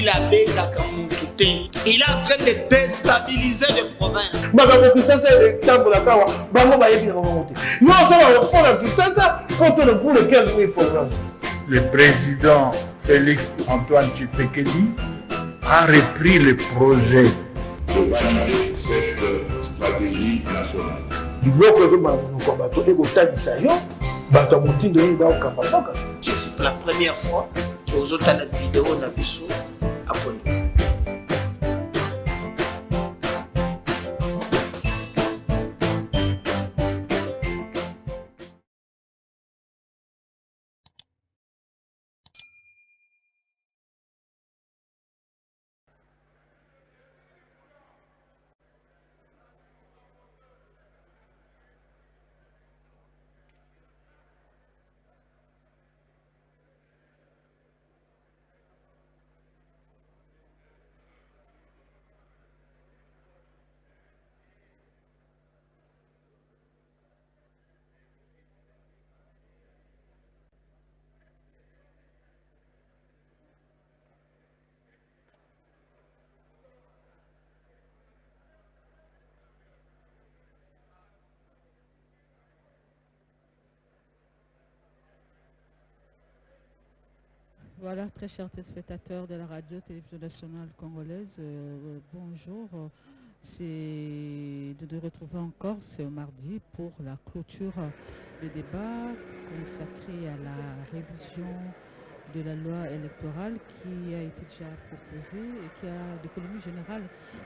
il a bengaka mutu te. Il est en train de déstabiliser les provinces. Makambo Kisasa etambola kawa bango bayebi yango te. Nous sommes pour la Kisasa pour les 15 000 followers. Le président Félix Antoine Tshisekedi a repris le projet de valider cette stratégie nationale. C'est la première fois que vous avez la vidéo na biso abonnez-vous. Voilà, très chers téléspectateurs de la radio-télévision nationale congolaise, bonjour. C'est de nous retrouver encore ce mardi pour la clôture des débats consacrés à la révision de la loi électorale qui a été déjà proposée et qui a l'économie générale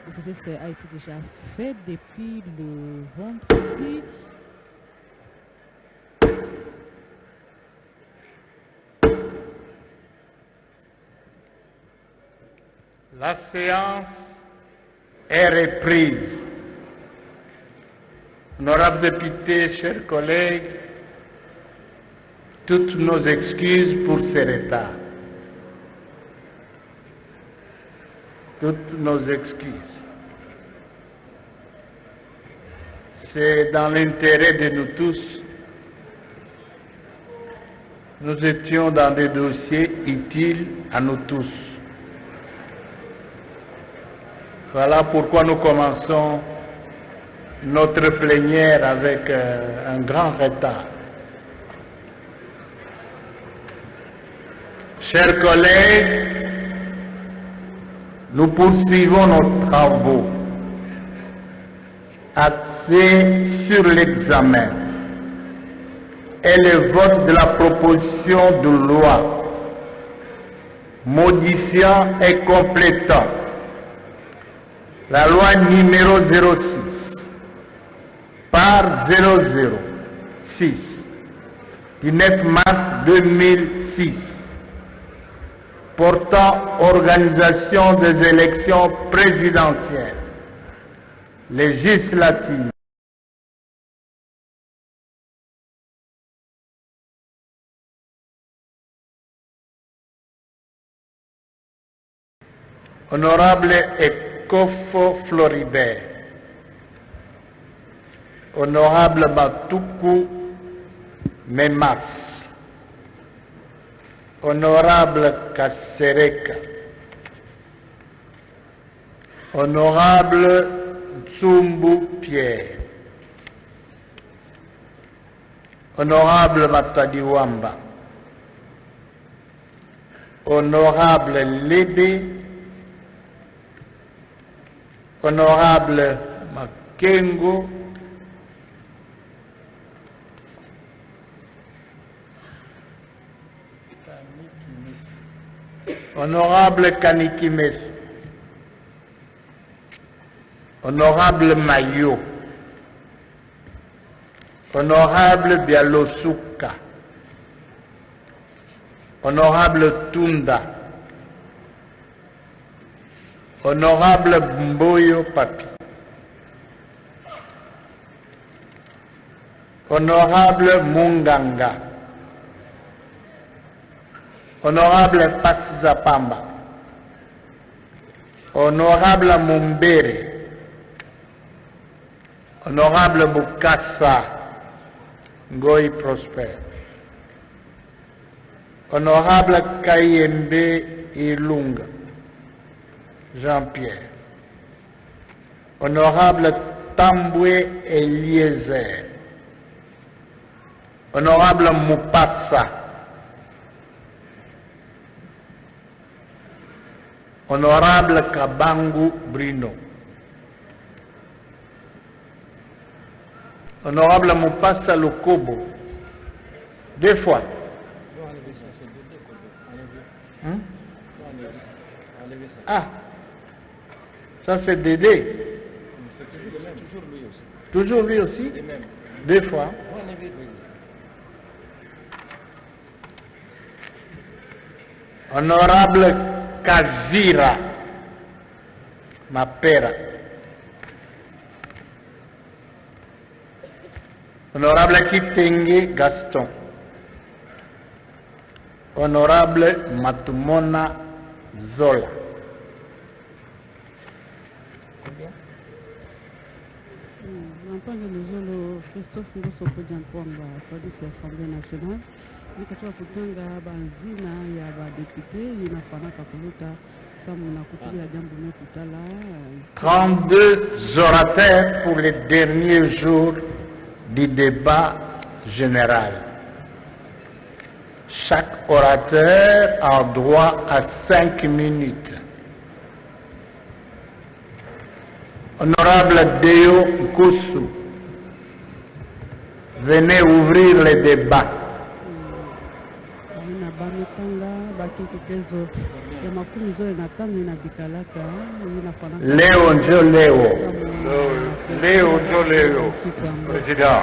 de ce a été déjà faite depuis le vendredi. La séance est reprise. Honorables députés, chers collègues, toutes nos excuses pour ce retard. Toutes nos excuses. C'est dans l'intérêt de nous tous. Nous étions dans des dossiers utiles à nous tous. Voilà pourquoi nous commençons notre plénière avec un grand retard. Chers collègues, nous poursuivons nos travaux axés sur l'examen et le vote de la proposition de loi modifiant et complétant la loi numéro 06 par 006 du 9 mars 2006 portant organisation des élections présidentielles, législatives, honorable Kofo Floribert, honorable Batuku Memas, honorable Kassereka, honorable Tsumbu Pierre, honorable Matadiwamba, honorable Lebe, honorable Makengo, honorable Kanikimes, honorable Mayo, honorable Bialosuka, honorable Tunda, honorable Mboyo Papi, honorable Munganga, honorable Pasizapamba, honorable Mumbere, honorable Bukassa Ngoyi Prosper, honorable Kayembe Ilunga, Jean-Pierre. Honorable Tamboué Eliezer. Honorable Moupassa. Honorable Kabangu Brino. Honorable Moupassa Lokobo. 2 fois. Hein? Ah, ça c'est Dédé. Toujours lui aussi. 2 fois. Honorable Kavira Mapera. Honorable Kitenge Gaston. Honorable Matumona Zola. Mpanga Luzolo Christophe Ngoso Kodjankwamba Kodisi Assemblée nationale nikatoka kutanga banzina ya badepute inafanaka kuluta samu na kutulia jambo mekutala 32 orateurs pour les derniers jours du débat général. Chaque orateur a droit à 5 minutes. Honorable Deo Kosu, venez ouvrir les débats. Léo Njo Léo. Léo Njo Léo. Président.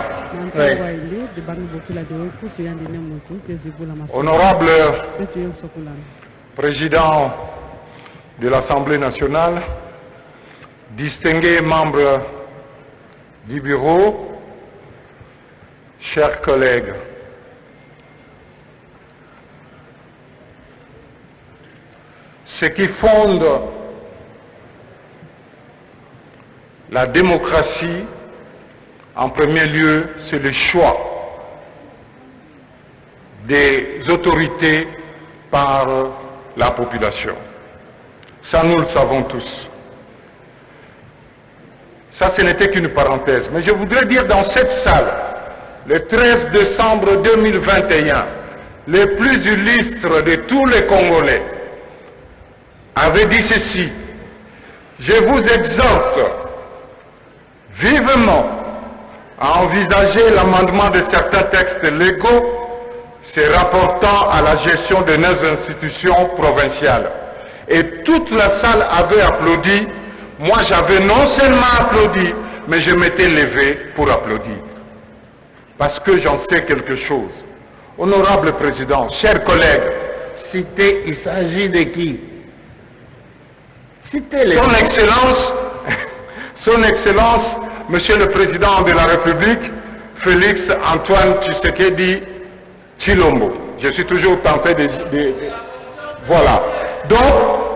Honorable Président de l'Assemblée nationale, distingués membres du bureau, chers collègues, ce qui fonde la démocratie, en premier lieu, c'est le choix des autorités par la population. Ça, nous le savons tous. Ça, ce n'était qu'une parenthèse. Mais je voudrais dire dans cette salle, le 13 décembre 2021, les plus illustres de tous les Congolais avaient dit ceci: je vous exhorte vivement à envisager l'amendement de certains textes légaux se rapportant à la gestion de nos institutions provinciales. Et toute la salle avait applaudi. Moi, j'avais non seulement applaudi, mais je m'étais levé pour applaudir. Parce que j'en sais quelque chose. Honorable Président, chers collègues, Cité, il s'agit de qui? Citez les Son Excellence, Monsieur le Président de la République, Félix Antoine Tshisekedi Tshilombo. Je suis toujours tenté de... Voilà. Donc,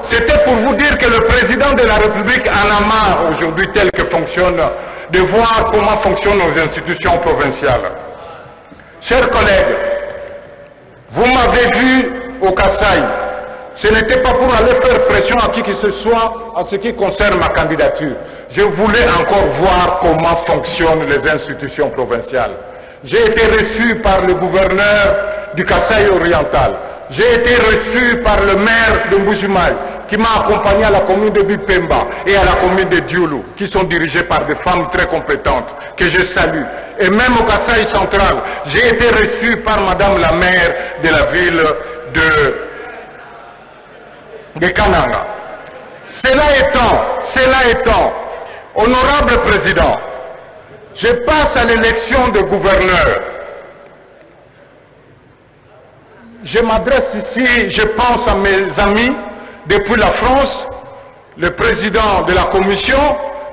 c'était pour vous dire que le Président de la République en a marre aujourd'hui tel que fonctionne, de voir comment fonctionnent nos institutions provinciales. Chers collègues, vous m'avez vu au Kasaï. Ce n'était pas pour aller faire pression à qui que ce soit en ce qui concerne ma candidature. Je voulais encore voir comment fonctionnent les institutions provinciales. J'ai été reçu par le gouverneur du Kasaï oriental. J'ai été reçu par le maire de Mbujimaï, qui m'a accompagné à la commune de Bipemba et à la commune de Dioulou, qui sont dirigées par des femmes très compétentes, que je salue. Et même au Kasaï central, j'ai été reçu par madame la maire de la ville de Kananga. Cela étant, honorable président, je passe à l'élection de gouverneur. Je m'adresse ici, je pense à mes amis depuis la France, le président de la commission,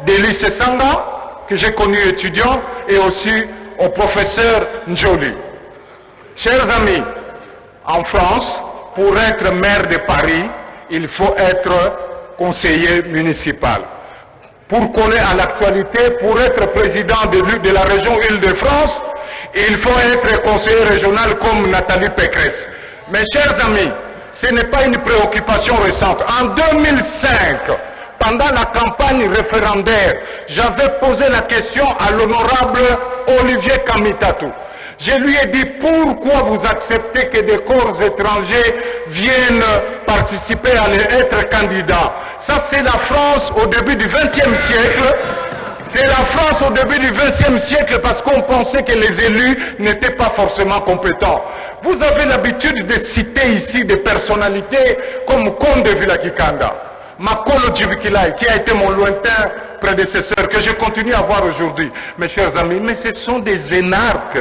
Deli Sesanga, que j'ai connu étudiant, et aussi au professeur Njoli. Chers amis, en France, pour être maire de Paris, il faut être conseiller municipal. Pour coller à l'actualité, pour être président de la région Île-de-France, il faut être conseiller régional comme Nathalie Pécresse. Mes chers amis, ce n'est pas une préoccupation récente. En 2005, pendant la campagne référendaire, j'avais posé la question à l'honorable Olivier Kamitatou. Je lui ai dit, pourquoi vous acceptez que des corps étrangers viennent participer à être candidats? Ça, c'est la France au début du XXe siècle. C'est la France au début du XXe siècle parce qu'on pensait que les élus n'étaient pas forcément compétents. Vous avez l'habitude de citer ici des personnalités comme Conde Vilakikanda, Makolo Djibikilai, qui a été mon lointain prédécesseur, que je continue à voir aujourd'hui. Mes chers amis, mais ce sont des énarques.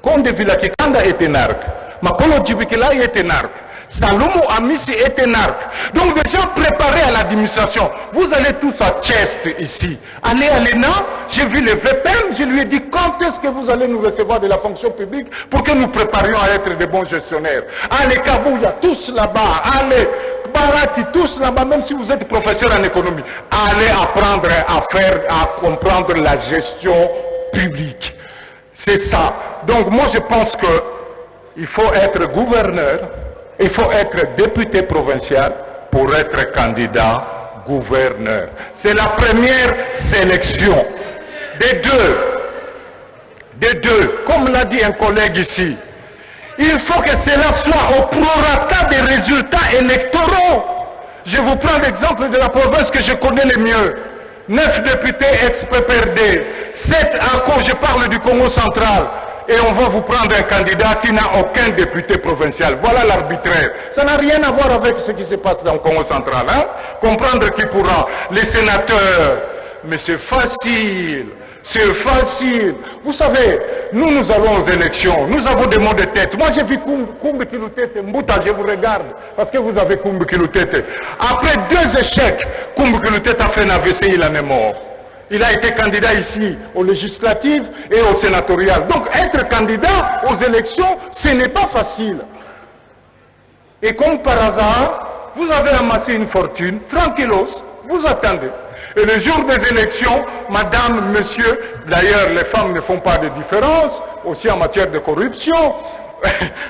Conde Vilakikanda est énarque. Makolo Djibikilai est énarque. Salomo Amissi est énarque. Donc des gens préparés à l'administration. Vous allez tous à Chest ici. Allez à l'ENA, j'ai vu le VPN, je lui ai dit quand est-ce que vous allez nous recevoir de la fonction publique pour que nous préparions à être des bons gestionnaires. Allez Kabouya, tous là-bas. Allez Barati, tous là-bas, même si vous êtes professeur en économie. Allez apprendre à comprendre la gestion publique. C'est ça. Donc moi je pense que il faut être gouverneur. Il faut être député provincial pour être candidat gouverneur. C'est la première sélection. Des deux, comme l'a dit un collègue ici, il faut que cela soit au prorata des résultats électoraux. Je vous prends l'exemple de la province que je connais le mieux. 9 députés ex-PPRD, 7 à cause, je parle du Congo central. Et on va vous prendre un candidat qui n'a aucun député provincial. Voilà l'arbitraire. Ça n'a rien à voir avec ce qui se passe dans le Congo central. Hein? Comprendre qui pourra. Les sénateurs. Mais c'est facile. C'est facile. Vous savez, nous allons aux élections. Nous avons des mots de tête. Moi, j'ai vu Koumbe Kilutete, Mbouta, je vous regarde. Parce que vous avez Koumbe Kilutete. Après 2 échecs, Koumbe Kilutete a fait un AVC, il en est mort. Il a été candidat ici aux législatives et aux sénatoriales. Donc être candidat aux élections, ce n'est pas facile. Et comme par hasard, vous avez amassé une fortune, tranquillos, vous attendez. Et le jour des élections, madame, monsieur, d'ailleurs les femmes ne font pas de différence, aussi en matière de corruption,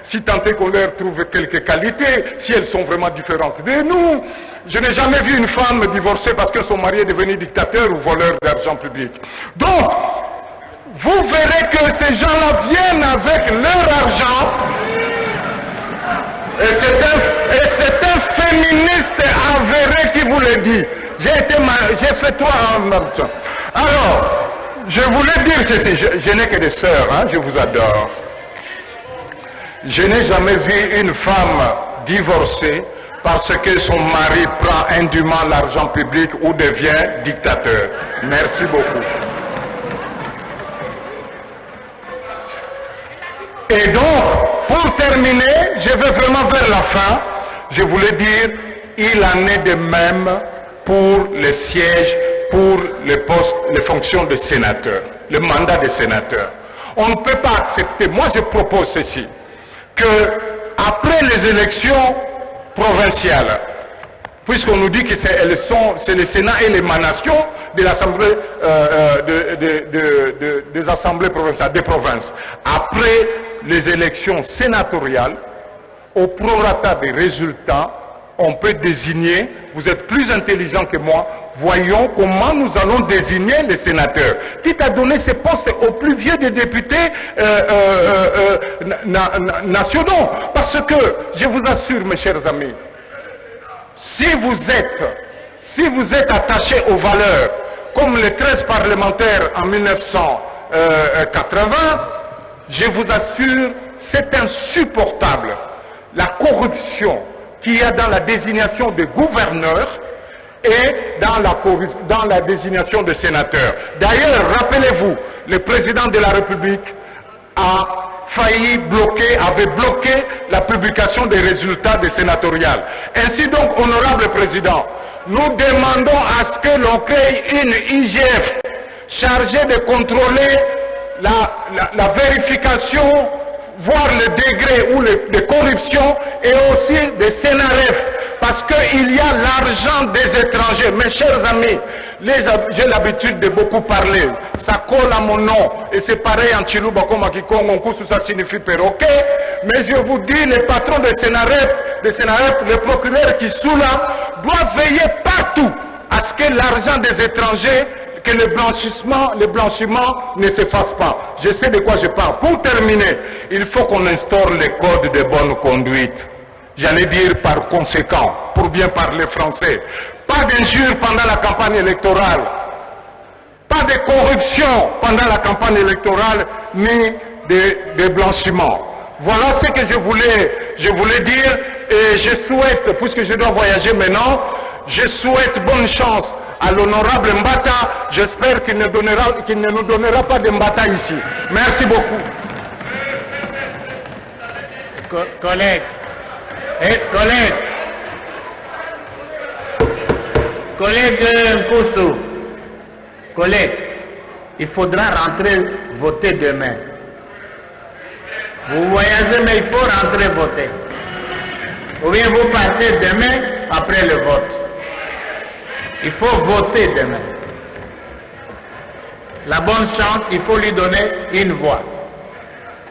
si tant est qu'on leur trouve quelques qualités, si elles sont vraiment différentes de nous. Je n'ai jamais vu une femme divorcée parce que son mari est devenu dictateur ou voleur d'argent public. Donc, vous verrez que ces gens-là viennent avec leur argent. Et c'est un féministe avéré qui vous le dit. J'ai fait 3 en même temps. Alors, je voulais dire ceci. Je n'ai que des sœurs, hein, je vous adore. Je n'ai jamais vu une femme divorcée parce que son mari prend indûment l'argent public ou devient dictateur. Merci beaucoup. Et donc, pour terminer, je vais vraiment vers la fin. Je voulais dire, il en est de même pour les sièges, pour les postes, les fonctions de sénateur, le mandat de sénateur. On ne peut pas accepter, moi je propose ceci, que après les élections provinciales, puisqu'on nous dit que c'est le Sénat et l'émanation de l'Assemblée des assemblées provinciales, des provinces. Après les élections sénatoriales, au prorata des résultats, on peut désigner, vous êtes plus intelligent que moi, voyons comment nous allons désigner les sénateurs. Quitte à donner ces postes aux plus vieux des députés nationaux. Parce que, je vous assure, mes chers amis, si vous êtes attachés aux valeurs, comme les 13 parlementaires en 1980, je vous assure, c'est insupportable. La corruption qu'il y a dans la désignation des gouverneurs et dans la désignation des sénateurs. D'ailleurs, rappelez-vous, le président de la République avait bloqué la publication des résultats des sénatoriales. Ainsi donc, honorable président, nous demandons à ce que l'on crée une IGF chargée de contrôler la vérification, voir le degré ou de corruption et aussi des Sénaref. Parce qu'il y a l'argent des étrangers. Mes chers amis, j'ai l'habitude de beaucoup parler. Ça colle à mon nom. Et c'est pareil en Chiluba comme à Kikongo, ça signifie perroquet. Mais je vous dis, les patrons des Sénaref, les procureurs qui sont là, doivent veiller partout à ce que l'argent des étrangers, que le blanchiment ne se fasse pas. Je sais de quoi je parle. Pour terminer, il faut qu'on instaure les codes de bonne conduite. J'allais dire par conséquent, pour bien parler français. Pas d'injures pendant la campagne électorale. Pas de corruption pendant la campagne électorale, ni de blanchiment. Voilà ce que je voulais dire. Et je souhaite, puisque je dois voyager maintenant, je souhaite bonne chance à l'honorable Mbata. J'espère qu'il ne nous donnera pas de Mbata ici. Merci beaucoup. Collègues, Nkoussou, collègues, il faudra rentrer voter demain. Vous voyagez, mais il faut rentrer voter. Ou bien vous partez demain après le vote. Il faut voter demain. La bonne chance, il faut lui donner une voix.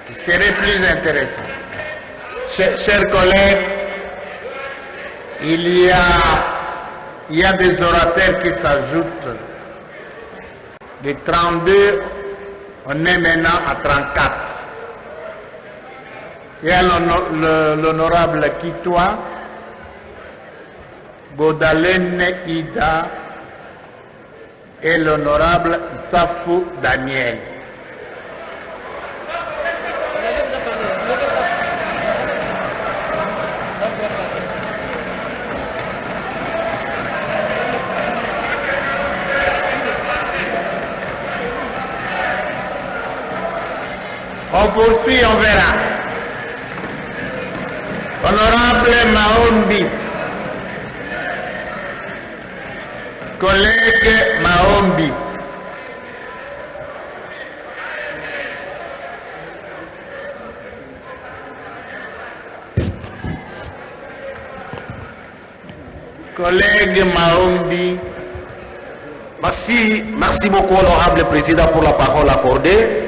Ce serait plus intéressant. Chers collègues, il y a des orateurs qui s'ajoutent. De 32, on est maintenant à 34. Il y a l'honorable Kitoa, Godalene Ida et l'honorable Tsafou Daniel. On poursuit, on verra. Honorable Maombi, collègue Maombi, collègue Maombi. Merci beaucoup, honorable président, pour la parole accordée.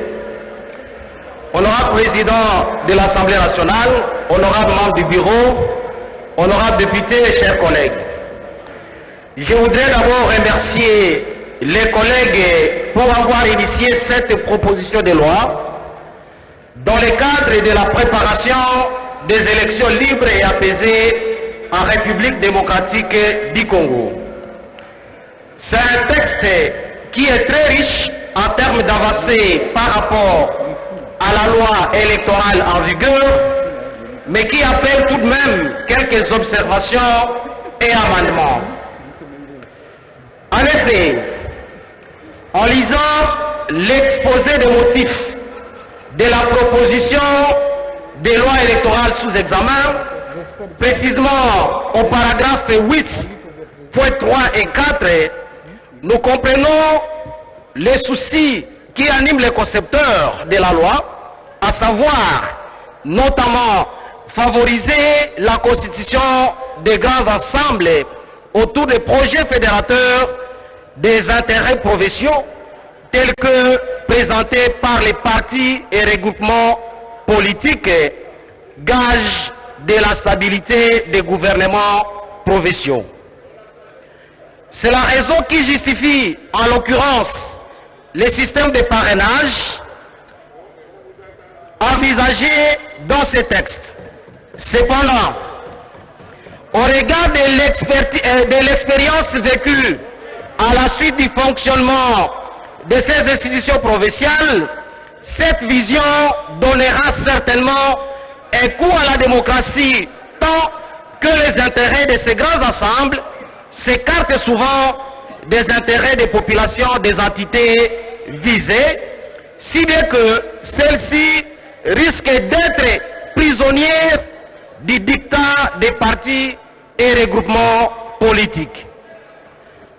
Honorable président de l'Assemblée nationale, honorable membre du bureau, honorable député et chers collègues. Je voudrais d'abord remercier les collègues pour avoir initié cette proposition de loi dans le cadre de la préparation des élections libres et apaisées en République démocratique du Congo. C'est un texte qui est très riche en termes d'avancées par rapport à la loi électorale en vigueur, mais qui appelle tout de même quelques observations et amendements. En effet, en lisant l'exposé des motifs de la proposition de loi électorale sous examen, précisément au paragraphe 8.3 et 4, nous comprenons les soucis qui animent les concepteurs de la loi, à savoir notamment favoriser la constitution de grands ensembles autour des projets fédérateurs des intérêts provinciaux tels que présentés par les partis et regroupements politiques, gage de la stabilité des gouvernements provinciaux. C'est la raison qui justifie, en l'occurrence, le système de parrainage envisagé dans ces textes. Cependant, au regard de l'expérience vécue à la suite du fonctionnement de ces institutions provinciales, cette vision donnera certainement un coup à la démocratie tant que les intérêts de ces grands ensembles s'écartent souvent des intérêts des populations des entités visées, si bien que celles-ci risquent d'être prisonnières du dictat des partis et regroupements politiques.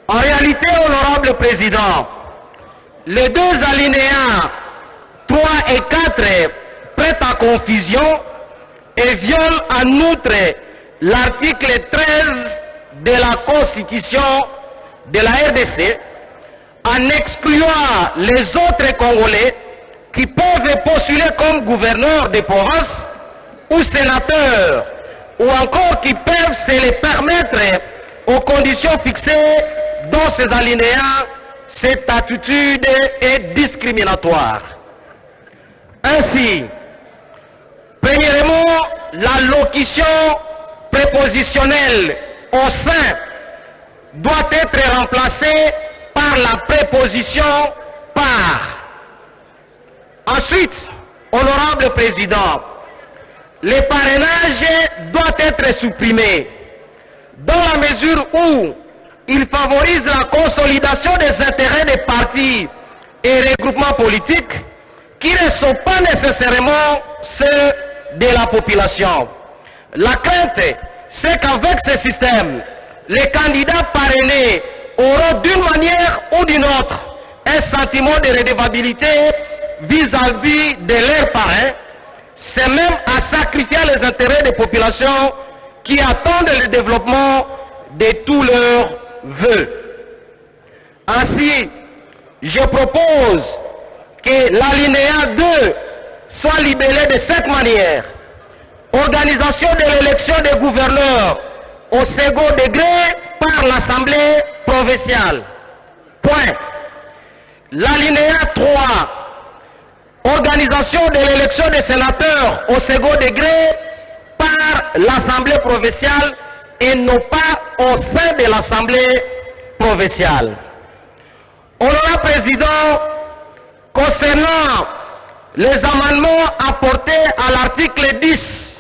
En réalité, honorable président, les deux alinéas 3 et 4 prêtent à confusion et violent en outre l'article 13 de la Constitution de la RDC en excluant les autres Congolais qui peuvent postuler comme gouverneurs de province ou sénateurs ou encore qui peuvent se les permettre aux conditions fixées dans ces alinéas, cette attitude est discriminatoire. Ainsi, premièrement, la locution prépositionnelle au sein doit être remplacée par la préposition par. Ensuite, honorable président, le parrainage doit être supprimé dans la mesure où il favorise la consolidation des intérêts des partis et regroupements politiques qui ne sont pas nécessairement ceux de la population. La crainte, c'est qu'avec ce système, les candidats parrainés auront d'une manière ou d'une autre un sentiment de redevabilité vis-à-vis de leurs parrains. C'est même à sacrifier les intérêts des populations qui attendent le développement de tous leurs vœux. Ainsi, je propose que l'alinéa 2 soit libellé de cette manière. Organisation de l'élection des gouverneurs au second degré par l'Assemblée provinciale. Point. L'alinéa 3. Organisation de l'élection des sénateurs au second degré par l'Assemblée provinciale et non pas au sein de l'Assemblée provinciale. Honorable Président, concernant les amendements apportés à l'article 10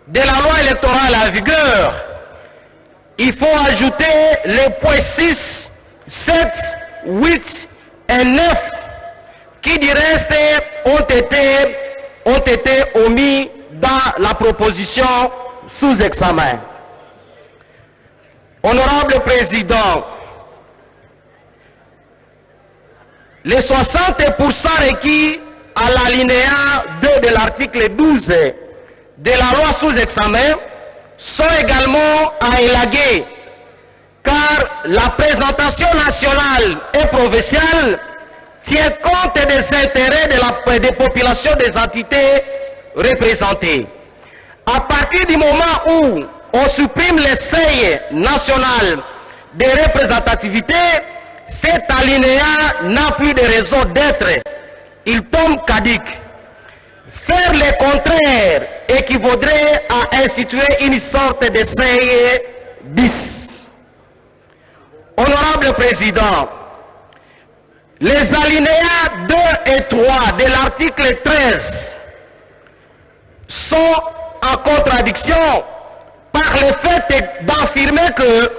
de la loi électorale en vigueur, il faut ajouter les points 6, 7, 8 et 9 qui du reste ont été omis dans la proposition sous examen. Honorable Président, les 60% requis à l'alinéa 2 de l'article 12 de la loi sous examen sont également à élaguer, car la présentation nationale et provinciale tient compte des intérêts des populations des entités représentées. À partir du moment où on supprime les seuils nationaux de représentativité, cet alinéa n'a plus de raison d'être. Il tombe caduc. Faire le contraire équivaudrait à instituer une sorte de seuil bis. Honorable Président, les alinéas 2 et 3 de l'article 13 sont en contradiction par le fait d'affirmer que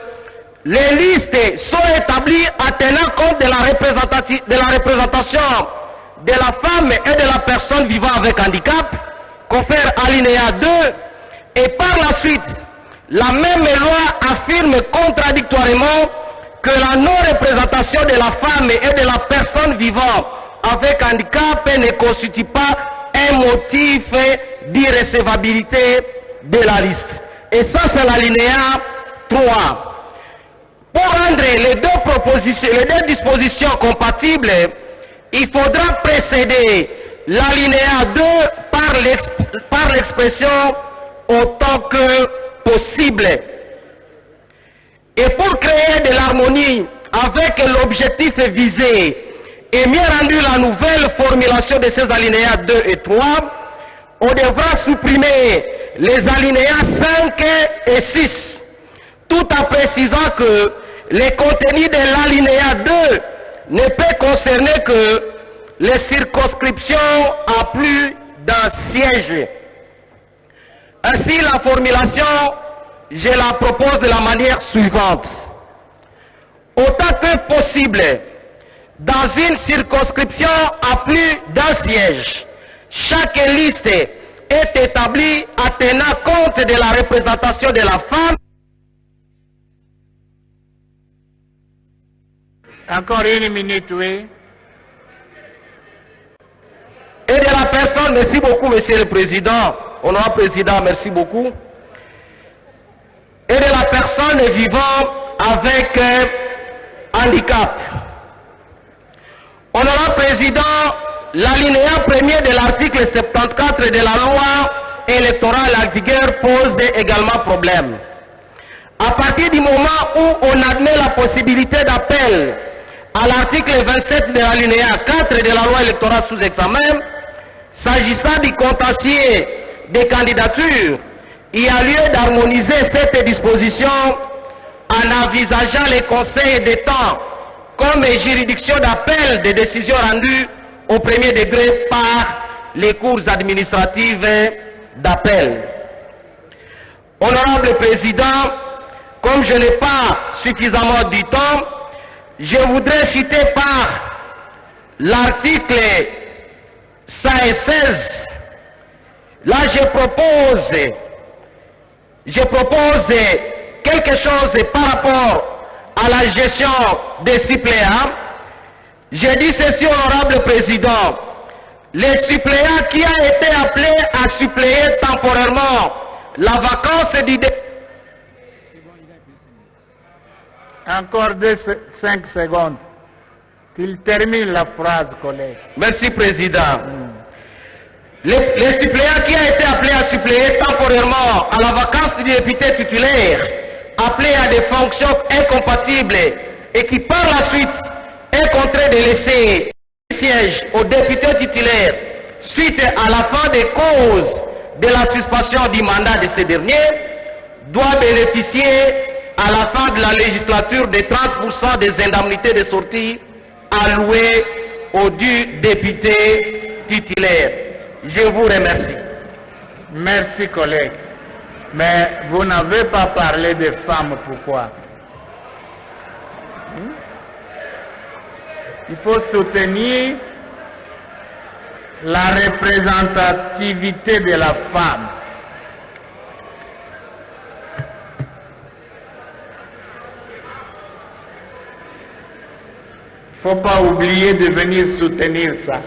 les listes sont établies en tenant compte de la représentation de la femme et de la personne vivant avec handicap, confère alinéa 2, et par la suite, la même loi affirme contradictoirement que la non-représentation de la femme et de la personne vivant avec handicap ne constitue pas un motif d'irrecevabilité de la liste. Et ça, c'est l'alinéa 3. Pour rendre les deux dispositions compatibles, il faudra précéder l'alinéa 2 par l'expression autant que possible. Et pour créer de l'harmonie avec l'objectif visé et mieux rendu la nouvelle formulation de ces alinéas 2 et 3, on devra supprimer les alinéas 5 et 6, tout en précisant que le contenu de l'alinéa 2 ne peut concerner que les circonscriptions à plus d'un siège. Ainsi, la formulation, je la propose de la manière suivante. Autant que possible, dans une circonscription à plus d'un siège, chaque liste est établie en tenant compte de la représentation de la femme. Encore une minute, oui. Et de la personne, merci beaucoup, Monsieur le Président. Honorable Président, merci beaucoup. Et de la personne vivant avec handicap. Honorable Président, l'alinéa premier de l'article 74 de la loi électorale en vigueur pose également problème. À partir du moment où on admet la la possibilité d'appel à l'article 27 de l'alinéa 4 de la loi électorale sous examen, s'agissant du contentieux des candidatures, il y a lieu d'harmoniser cette disposition en envisageant les conseils d'État comme juridiction d'appel des décisions rendues au premier degré par les cours administratives d'appel. Honorable Président, comme je n'ai pas suffisamment du temps, je voudrais citer par l'article 116. Là, je propose quelque chose par rapport à la gestion des suppléants. Je dis ceci, honorable Président. Les suppléants qui a été appelé à suppléer temporairement la vacance du Encore 5 secondes. Qu'il termine la phrase, collègue. Merci, Président. Les suppléants qui a été appelés à suppléer temporairement à la vacance du député titulaire, appelés à des fonctions incompatibles et qui par la suite est contraint de laisser siège au député titulaire suite à la fin des causes de la suspension du mandat de ces derniers, doit bénéficier à la fin de la législature de 30% des indemnités de sortie allouées au dû député titulaire. Je vous remercie. Merci, collègue. Mais vous n'avez pas parlé des femmes, pourquoi? Il faut soutenir la représentativité de la femme. Il ne faut pas oublier de venir soutenir ça.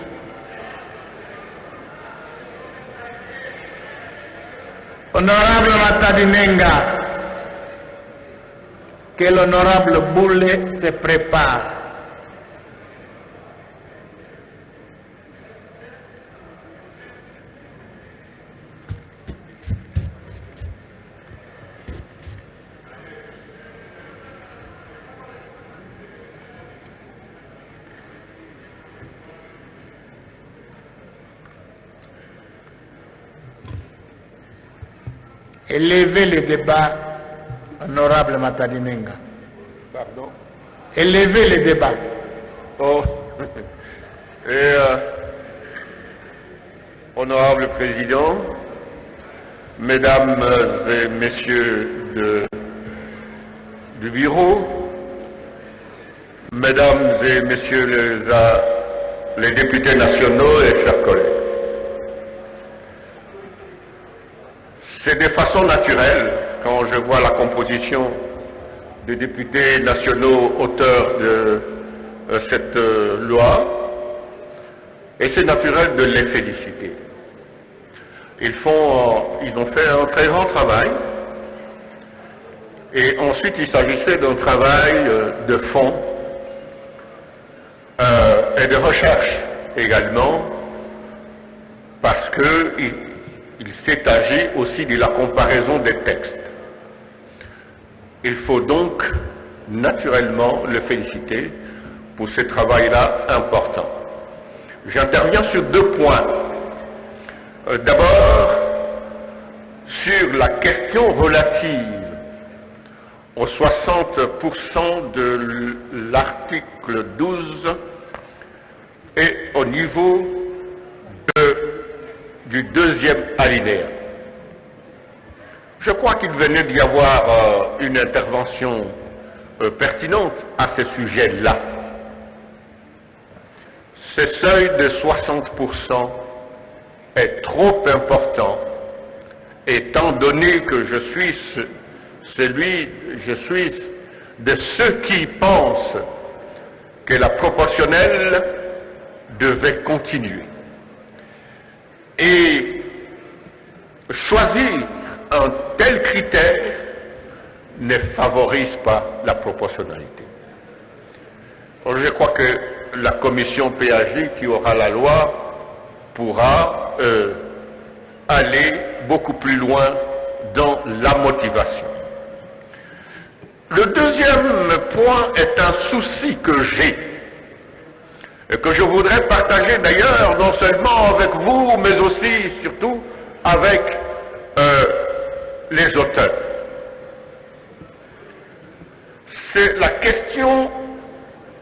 Honorable Matadinenga, que l'honorable Boulet se prépare. Élevez le débat, honorable Matadinenga. Pardon? Élevez le débat. Oh. Et, honorable Président, Mesdames et Messieurs du Bureau, Mesdames et Messieurs les députés nationaux et chers collègues, c'est de façon naturelle, quand je vois la composition des députés nationaux auteurs de cette loi, et c'est naturel de les féliciter. Ils ont fait un très grand travail, et ensuite il s'agissait d'un travail de fond et de recherche également, parce qu'il s'est agi aussi de la comparaison des textes. Il faut donc naturellement le féliciter pour ce travail-là important. J'interviens sur 2 points. D'abord, sur la question relative aux 60% de l'article 12 et au niveau du 2e alinéa. Je crois qu'il venait d'y avoir une intervention pertinente à ce sujet-là. Ce seuil de 60% est trop important, étant donné que je suis de ceux qui pensent que la proportionnelle devait continuer. Et choisir un tel critère ne favorise pas la proportionnalité. Alors, je crois que la commission PAJ qui aura la loi pourra aller beaucoup plus loin dans la motivation. Le deuxième point est un souci que j'ai et que je voudrais partager d'ailleurs non seulement avec vous, mais aussi, surtout, avec les auteurs. C'est la question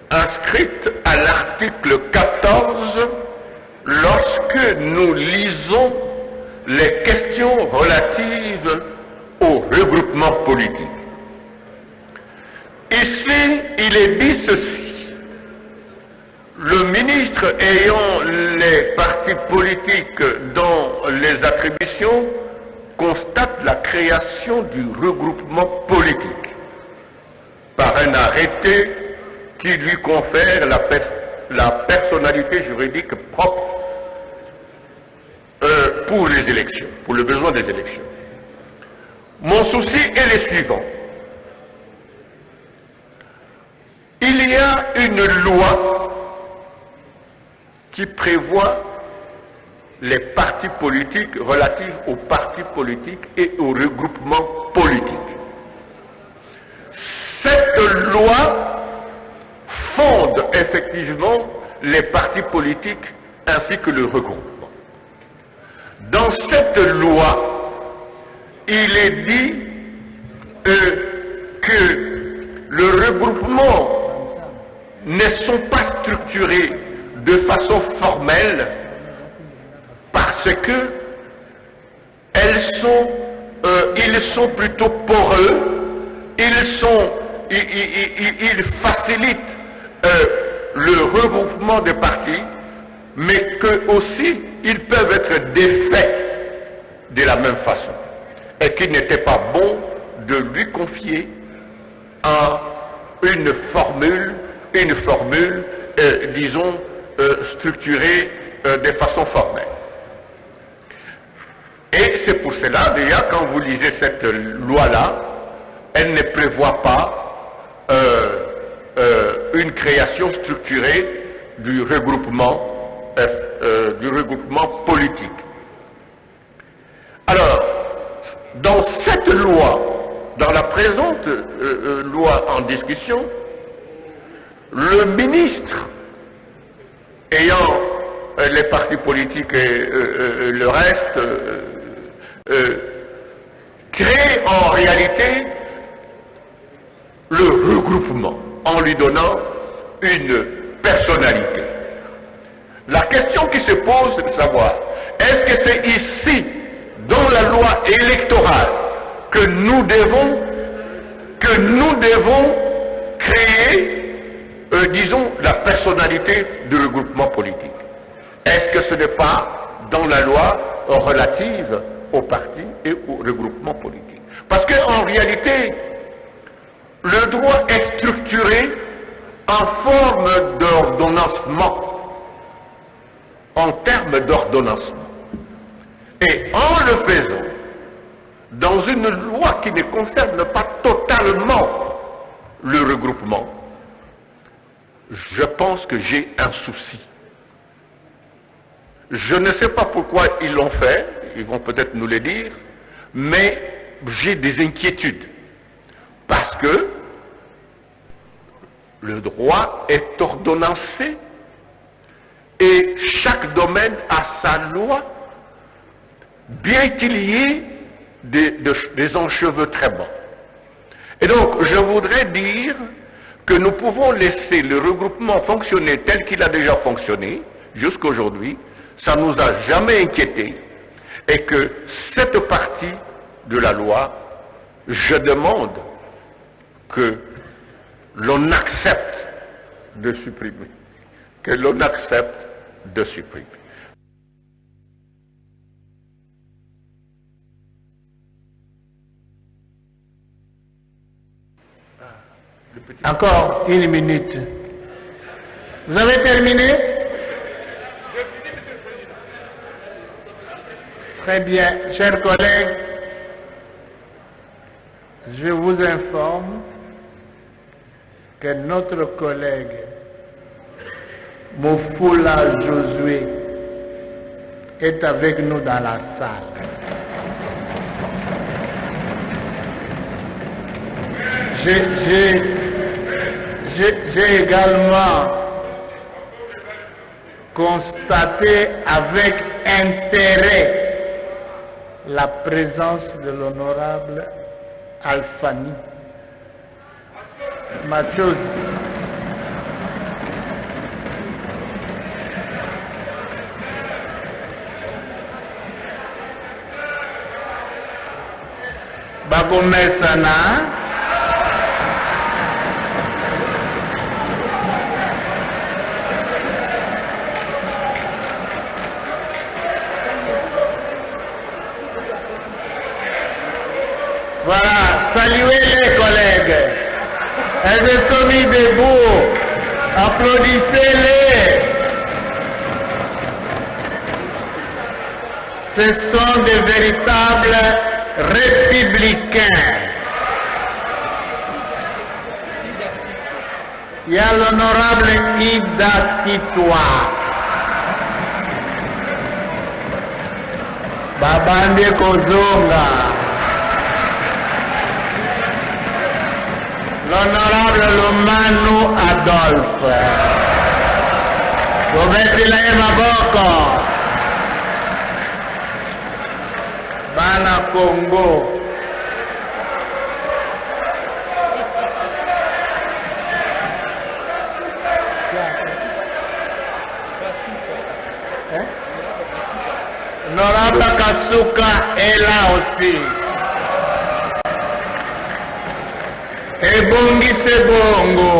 inscrite à l'article 14 lorsque nous lisons les questions relatives au regroupement politique. Ici, il est dit ceci. Le ministre ayant les partis politiques dans les attributions constate la création du regroupement politique par un arrêté qui lui confère la personnalité juridique propre pour les élections, pour le besoin des élections. Mon souci est le suivant. Il y a une loi qui prévoit les partis politiques relatifs aux partis politiques et aux regroupements politiques. Cette loi fonde effectivement les partis politiques ainsi que le regroupement. Dans cette loi, il est dit que le regroupement ne sont pas structurés de façon formelle parce que ils sont plutôt poreux, ils facilitent le regroupement des partis, mais que aussi ils peuvent être défaits de la même façon, et qu'il n'était pas bon de lui confier une formule, disons, structurée de façon formelle. Et c'est pour cela, déjà, quand vous lisez cette loi-là, elle ne prévoit pas une création structurée du regroupement politique. Alors, dans cette loi, dans la présente loi en discussion, le ministre ayant les partis politiques et le reste crée en réalité le regroupement en lui donnant une personnalité. La question qui se pose, c'est de savoir, est-ce que c'est ici, dans la loi électorale, que nous devons créer, disons, la personnalité du regroupement politique? Est-ce que ce n'est pas dans la loi relative aux partis et au regroupement politique? Parce qu'en réalité, le droit est structuré en forme d'ordonnancement, en termes d'ordonnancement. Et en le faisant, dans une loi qui ne concerne pas totalement le regroupement, je pense que j'ai un souci. Je ne sais pas pourquoi ils l'ont fait, ils vont peut-être nous le dire, mais j'ai des inquiétudes. Parce que le droit est ordonnancé et chaque domaine a sa loi, bien qu'il y ait des encheveux très bons. Et donc, je voudrais dire que nous pouvons laisser le regroupement fonctionner tel qu'il a déjà fonctionné jusqu'à aujourd'hui. Ça ne nous a jamais inquiétés. Et que cette partie de la loi, je demande que l'on accepte de supprimer. Que l'on accepte de supprimer. Encore une minute. Vous avez terminé? Très bien. Chers collègues, je vous informe que notre collègue Mofula Josué est avec nous dans la salle. J'ai également constaté avec intérêt la présence de l'honorable Alfani Machozi. Bagomesana. Voilà, saluez les collègues. Elles se sont mis debout. Applaudissez-les. Ce sont des véritables républicains. Il y a l'honorable Ida Titoa. Babande Kozonga. L'honorable Lomano Adolphe. Govetile Maboko. Bana Congo. L'honorable Kasuka est là aussi. Ebongi Sebongo.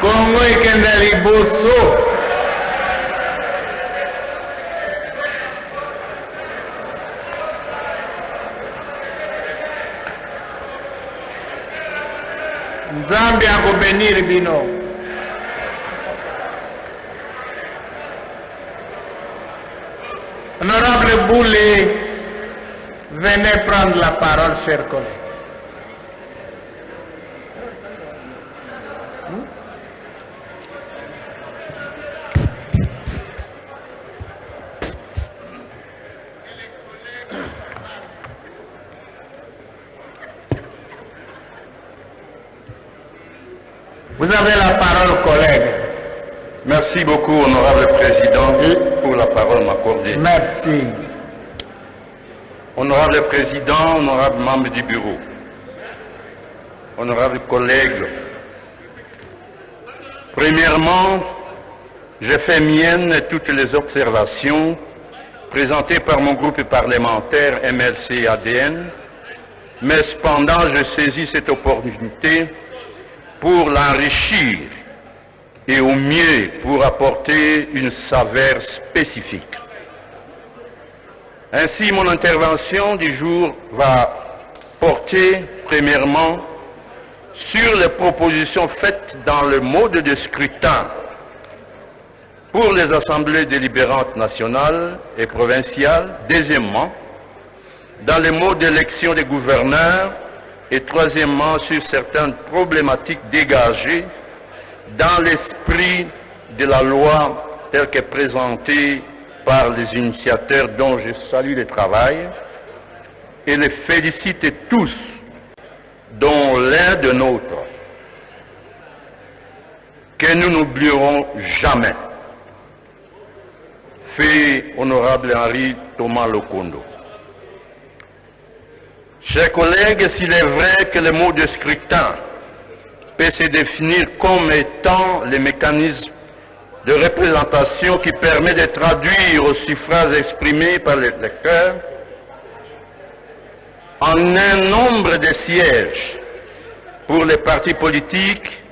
Congo ikenda liboso. Nzambe akobénir bino. Honorable Boulé, venez prendre la parole, chers collègues. Vous avez la parole, collègue. Merci beaucoup, honorable président, pour la parole m'accordée. Merci. Honorable président, honorable membre du bureau, honorables collègues, premièrement, je fais mienne toutes les observations présentées par mon groupe parlementaire MLC-ADN, mais cependant, je saisis cette opportunité pour l'enrichir et au mieux pour apporter une saveur spécifique. Ainsi, mon intervention du jour va porter premièrement sur les propositions faites dans le mode de scrutin pour les assemblées délibérantes nationales et provinciales, deuxièmement, dans le mode d'élection des gouverneurs, et troisièmement, sur certaines problématiques dégagées dans l'esprit de la loi telle que présentée par les initiateurs dont je salue le travail et les félicite tous, dont l'un de nôtres, que nous n'oublierons jamais, fait honorable Henri Thomas Lokondo. Chers collègues, s'il est vrai que le mot de scrutin peut se définir comme étant le mécanisme de représentation qui permet de traduire au suffrage exprimé par les électeurs en un nombre de sièges pour les partis politiques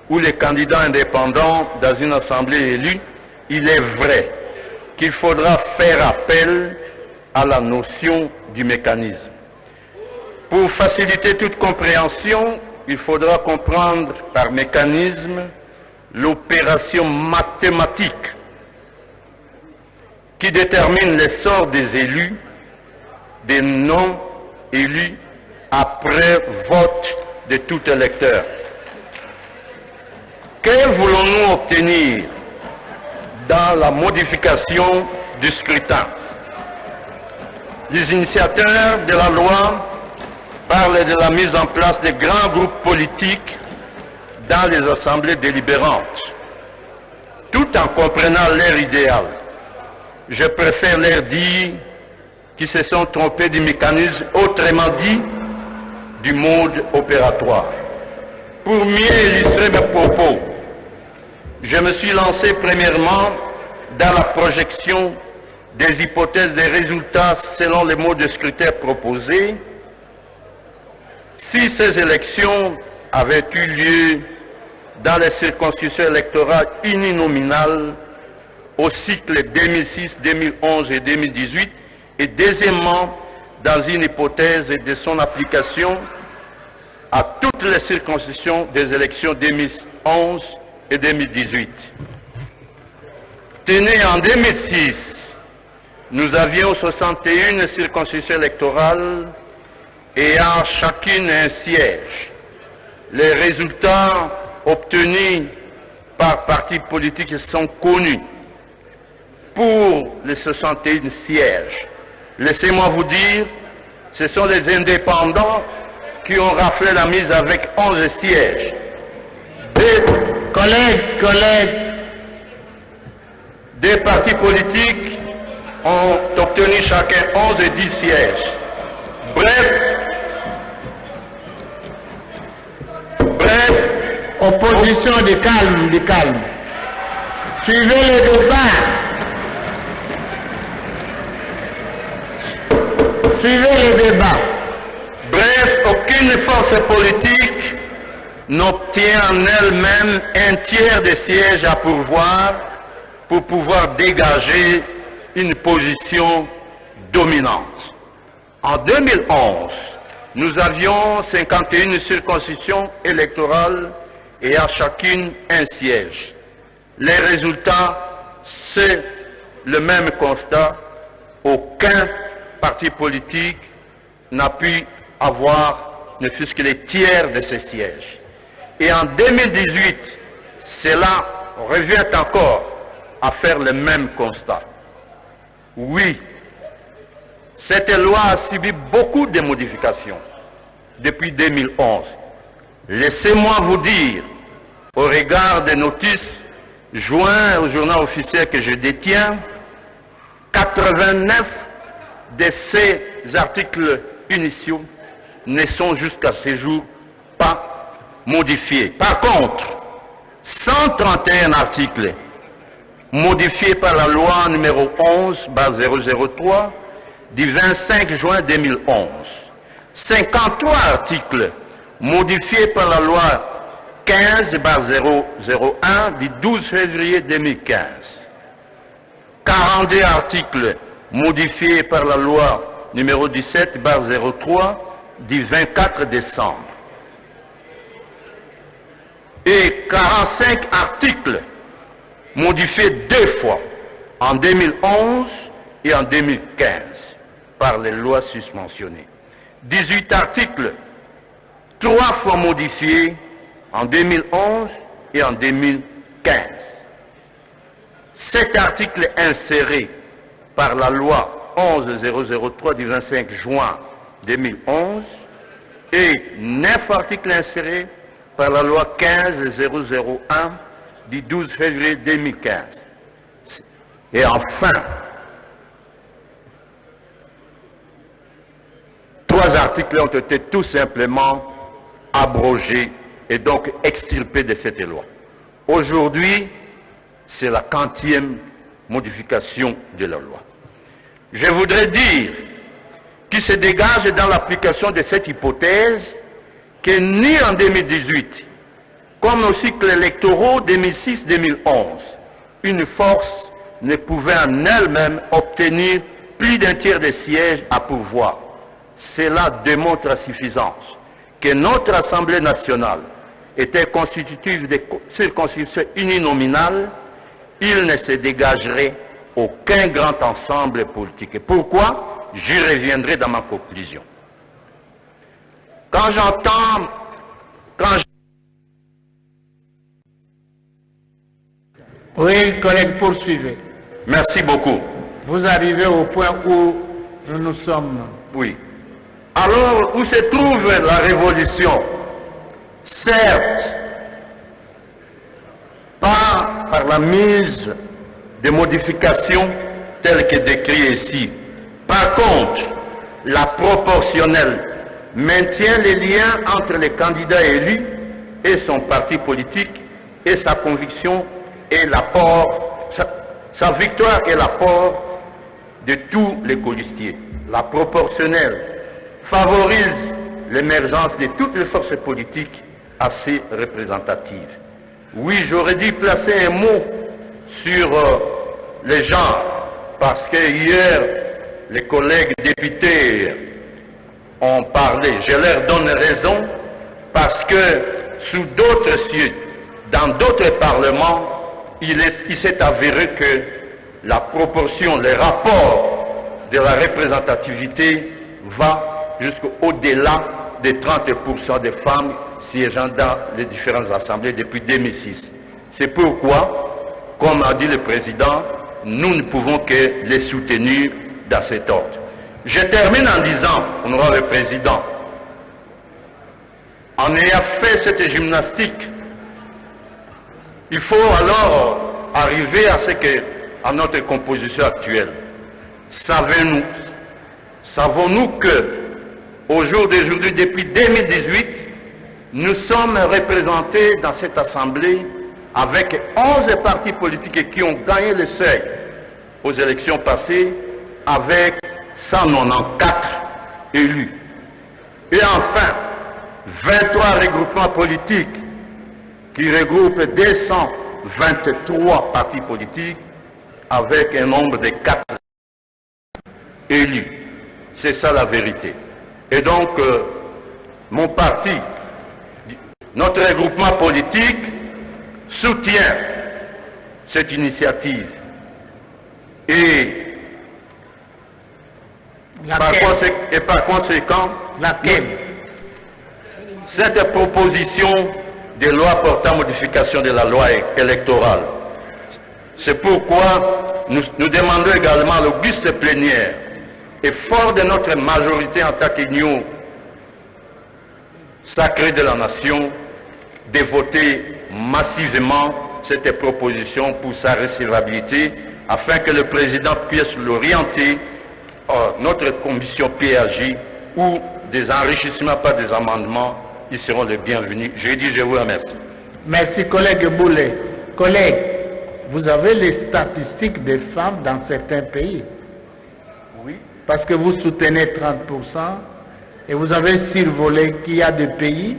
ou les candidats indépendants dans une assemblée élue, il est vrai qu'il faudra faire appel à la notion du mécanisme. Pour faciliter toute compréhension, il faudra comprendre par mécanisme l'opération mathématique qui détermine le sort des élus, des non-élus après vote de tout électeur. Que voulons-nous obtenir dans la modification du scrutin? Les initiateurs de la loi parle de la mise en place de grands groupes politiques dans les assemblées délibérantes, tout en comprenant leur idéal. Je préfère leur dire qu'ils se sont trompés du mécanisme, autrement dit, du mode opératoire. Pour mieux illustrer mes propos, je me suis lancé premièrement dans la projection des hypothèses des résultats selon les modes de scrutin proposés. Si ces élections avaient eu lieu dans les circonscriptions électorales uninominales au cycle 2006, 2011 et 2018, et deuxièmement, dans une hypothèse de son application à toutes les circonscriptions des élections 2011 et 2018. Tenez, en 2006, nous avions 61 circonscriptions électorales ayant chacune un siège. Les résultats obtenus par partis politiques sont connus. Pour les 61 sièges, laissez-moi vous dire, ce sont les indépendants qui ont raflé la mise avec 11 sièges. Des partis politiques ont obtenu chacun 11 et 10 sièges. Bref, Opposition de calme. Suivez le débat. Bref, aucune force politique n'obtient en elle-même un tiers des sièges à pourvoir pour pouvoir dégager une position dominante. En 2011, nous avions 51 circonscriptions électorales ayant chacune un siège. Les résultats, c'est le même constat. Aucun parti politique n'a pu avoir ne fût-ce que les tiers de ces sièges. Et en 2018, cela revient encore à faire le même constat. Oui, cette loi a subi beaucoup de modifications depuis 2011. Laissez-moi vous dire, au regard des notices joints au journal officiel que je détiens, 89 de ces articles initiaux ne sont jusqu'à ce jour pas modifiés. Par contre, 131 articles modifiés par la loi numéro 11/003 du 25 juin 2011. 53 articles modifiés par la loi 15/001 du 12 février 2015. 42 articles modifiés par la loi numéro 17/03 du 24 décembre. Et 45 articles modifiés 2 fois, en 2011 et en 2015, par les lois susmentionnées. 18 articles, 3 fois modifiés en 2011 et en 2015. 7 articles insérés par la loi 11/003 du 25 juin 2011 et 9 articles insérés par la loi 15/001 du 12 février 2015. Et enfin, 3 articles ont été tout simplement abrogés et donc extirpés de cette loi. Aujourd'hui, c'est la 40e modification de la loi. Je voudrais dire qu'il se dégage dans l'application de cette hypothèse que ni en 2018, comme au cycle électoral 2006-2011, une force ne pouvait en elle-même obtenir plus d'un tiers des sièges à pourvoir. Cela démontre à suffisance que notre Assemblée nationale était constitutive de circonscriptions uninominales. Il ne se dégagerait aucun grand ensemble politique. Et pourquoi? J'y reviendrai dans ma conclusion. Oui, collègue, poursuivez. Merci beaucoup. Vous arrivez au point où nous sommes. Oui. Alors, où se trouve la révolution? Certes, pas par la mise de modifications telles que décrites ici. Par contre, la proportionnelle maintient les liens entre les candidats élus et son parti politique et sa conviction et l'apport, sa victoire et l'apport de tous les colistiers. La proportionnelle favorise l'émergence de toutes les forces politiques assez représentatives. Oui, j'aurais dû placer un mot sur les genres, parce que hier, les collègues députés ont parlé. Je leur donne raison, parce que sous d'autres cieux, dans d'autres parlements, il s'est avéré que la proportion, les rapports de la représentativité va jusqu'au-delà des 30% des femmes siégeant dans les différentes assemblées depuis 2006. C'est pourquoi, comme a dit le président, nous ne pouvons que les soutenir dans cet ordre. Je termine en disant, honorable président, en ayant fait cette gymnastique, il faut alors arriver à notre composition actuelle. Savons-nous que, au jour d'aujourd'hui, depuis 2018, nous sommes représentés dans cette assemblée avec 11 partis politiques qui ont gagné le seuil aux élections passées avec 194 élus. Et enfin, 23 regroupements politiques qui regroupent 223 partis politiques avec un nombre de 4 élus. C'est ça la vérité. Et donc, mon parti, notre regroupement politique, soutient cette initiative. Et par conséquent, cette proposition de loi portant modification de la loi électorale. C'est pourquoi nous demandons également à l'auguste plénière, et fort de notre majorité en tant qu'union sacrée de la nation, de voter massivement cette proposition pour sa recevabilité, afin que le président puisse l'orienter à notre commission PRJ, ou des enrichissements par des amendements, ils seront les bienvenus. Je vous remercie. Merci, collègue Boulet. Collègue, vous avez les statistiques des femmes dans certains pays. Oui. Parce que vous soutenez 30% et vous avez survolé qu'il y a des pays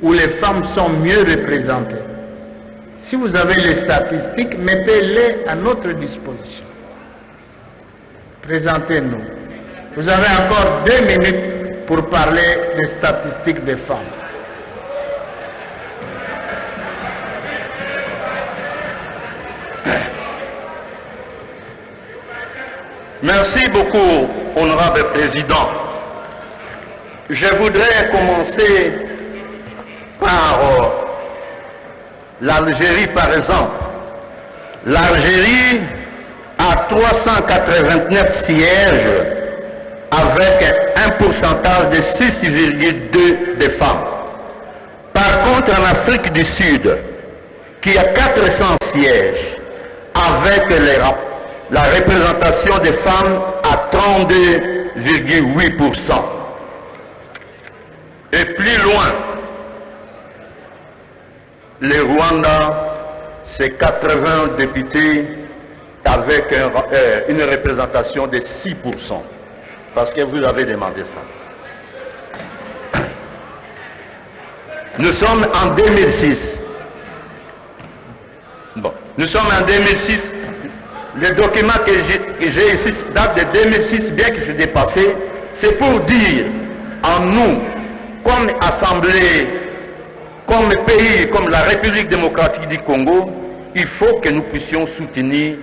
où les femmes sont mieux représentées. Si vous avez les statistiques, mettez-les à notre disposition. Présentez-nous. Vous avez encore 2 minutes pour parler des statistiques des femmes. Merci beaucoup, honorable président. Je voudrais commencer par l'Algérie, par exemple. L'Algérie a 389 sièges avec un pourcentage de 6,2 de femmes. Par contre, en Afrique du Sud, qui a 400 sièges avec la représentation des femmes à 32,8%. Et plus loin, le Rwanda, c'est 80 députés avec une représentation de 6%. Parce que vous avez demandé ça. Nous sommes en 2006. Bon, nous sommes en 2006. Le document que j'ai ici date de 2006, bien qu'il s'est dépassé. C'est pour dire, en nous, comme assemblée, comme pays, comme la République démocratique du Congo, il faut que nous puissions soutenir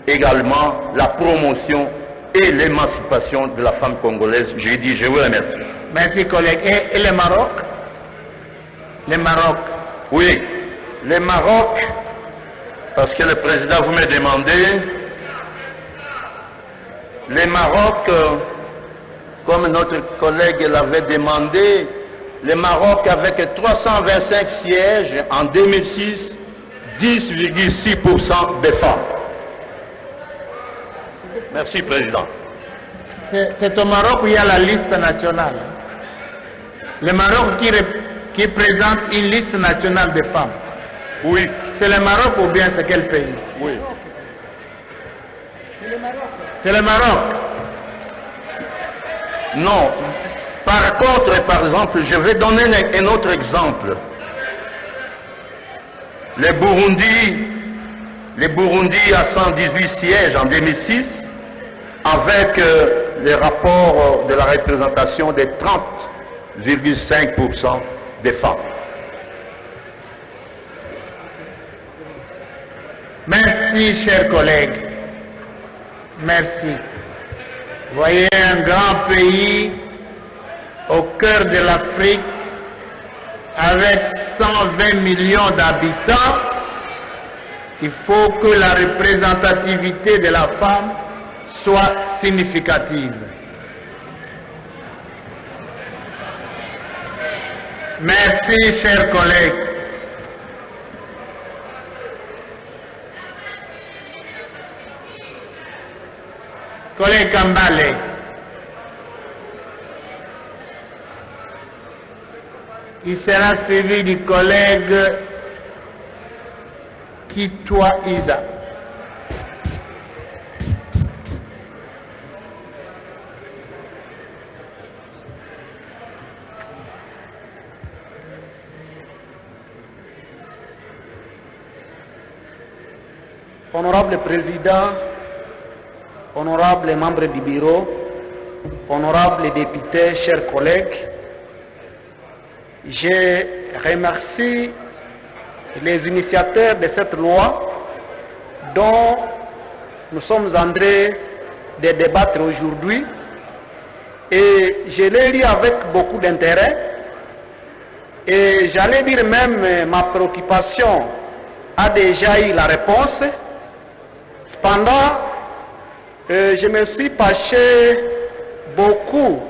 également la promotion et l'émancipation de la femme congolaise. J'ai dit, je vous remercie. Merci, collègue. Et le Maroc? Le Maroc? Oui, le Maroc, parce que le président vous me demandez, le Maroc comme notre collègue l'avait demandé, le Maroc avec 325 sièges en 2006, 10,6% des femmes. Merci, Président. C'est au Maroc où il y a la liste nationale. Le Maroc qui présente une liste nationale des femmes. Oui, C'est le Maroc ou bien c'est quel pays? oui. C'est le Maroc. Non. Par contre, par exemple, je vais donner un autre exemple. Le Burundi a 118 sièges en 2006 avec les rapports de la représentation de 30,5% des femmes. Merci, chers collègues. Merci. Voyez un grand pays au cœur de l'Afrique avec 120 millions d'habitants. Il faut que la représentativité de la femme soit significative. Merci, chers collègues. Collègue Kambale. Il sera suivi du collègue Kitwa Ida. Honorable Président, honorables membres du bureau, honorables députés, chers collègues, je remercie les initiateurs de cette loi dont nous sommes en train de débattre aujourd'hui et je l'ai lu avec beaucoup d'intérêt et j'allais dire même ma préoccupation a déjà eu la réponse. Cependant, je me suis penché beaucoup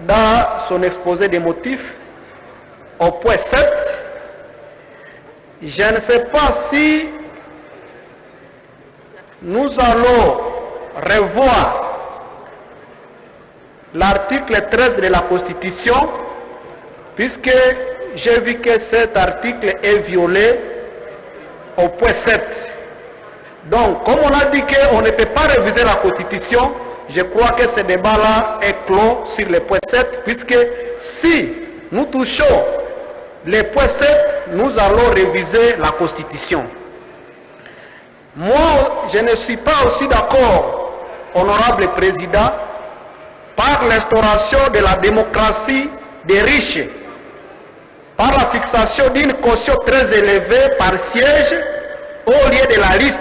dans son exposé des motifs au point 7. Je ne sais pas si nous allons revoir l'article 13 de la Constitution, puisque j'ai vu que cet article est violé au point 7. Donc, comme on a dit qu'on ne peut pas réviser la Constitution, je crois que ce débat-là est clos sur le point 7, puisque si nous touchons le point 7, nous allons réviser la Constitution. Moi, je ne suis pas aussi d'accord, honorable Président, par l'instauration de la démocratie des riches, par la fixation d'une caution très élevée par siège au lieu de la liste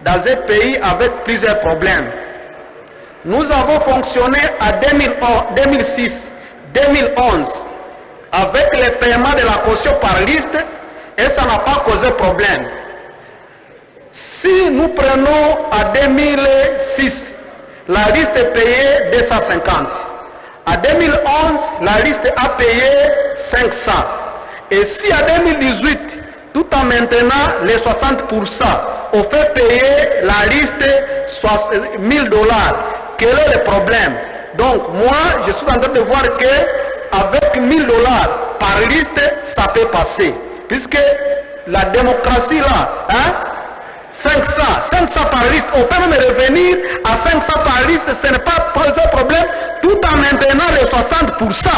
dans un pays avec plusieurs problèmes. Nous avons fonctionné en 2006, 2011 avec le paiement de la caution par liste et ça n'a pas causé problème. Si nous prenons en 2006, la liste est payée 250. En 2011, la liste a payé 500. Et si en 2018, tout en maintenant les 60%, on fait payer la liste $1000, quel est le problème? Donc moi, je suis en train de voir que avec $1000 par liste, ça peut passer. Puisque la démocratie là, 500 par liste, on peut même revenir à 500 par liste, ce n'est pas un problème, tout en maintenant les 60%.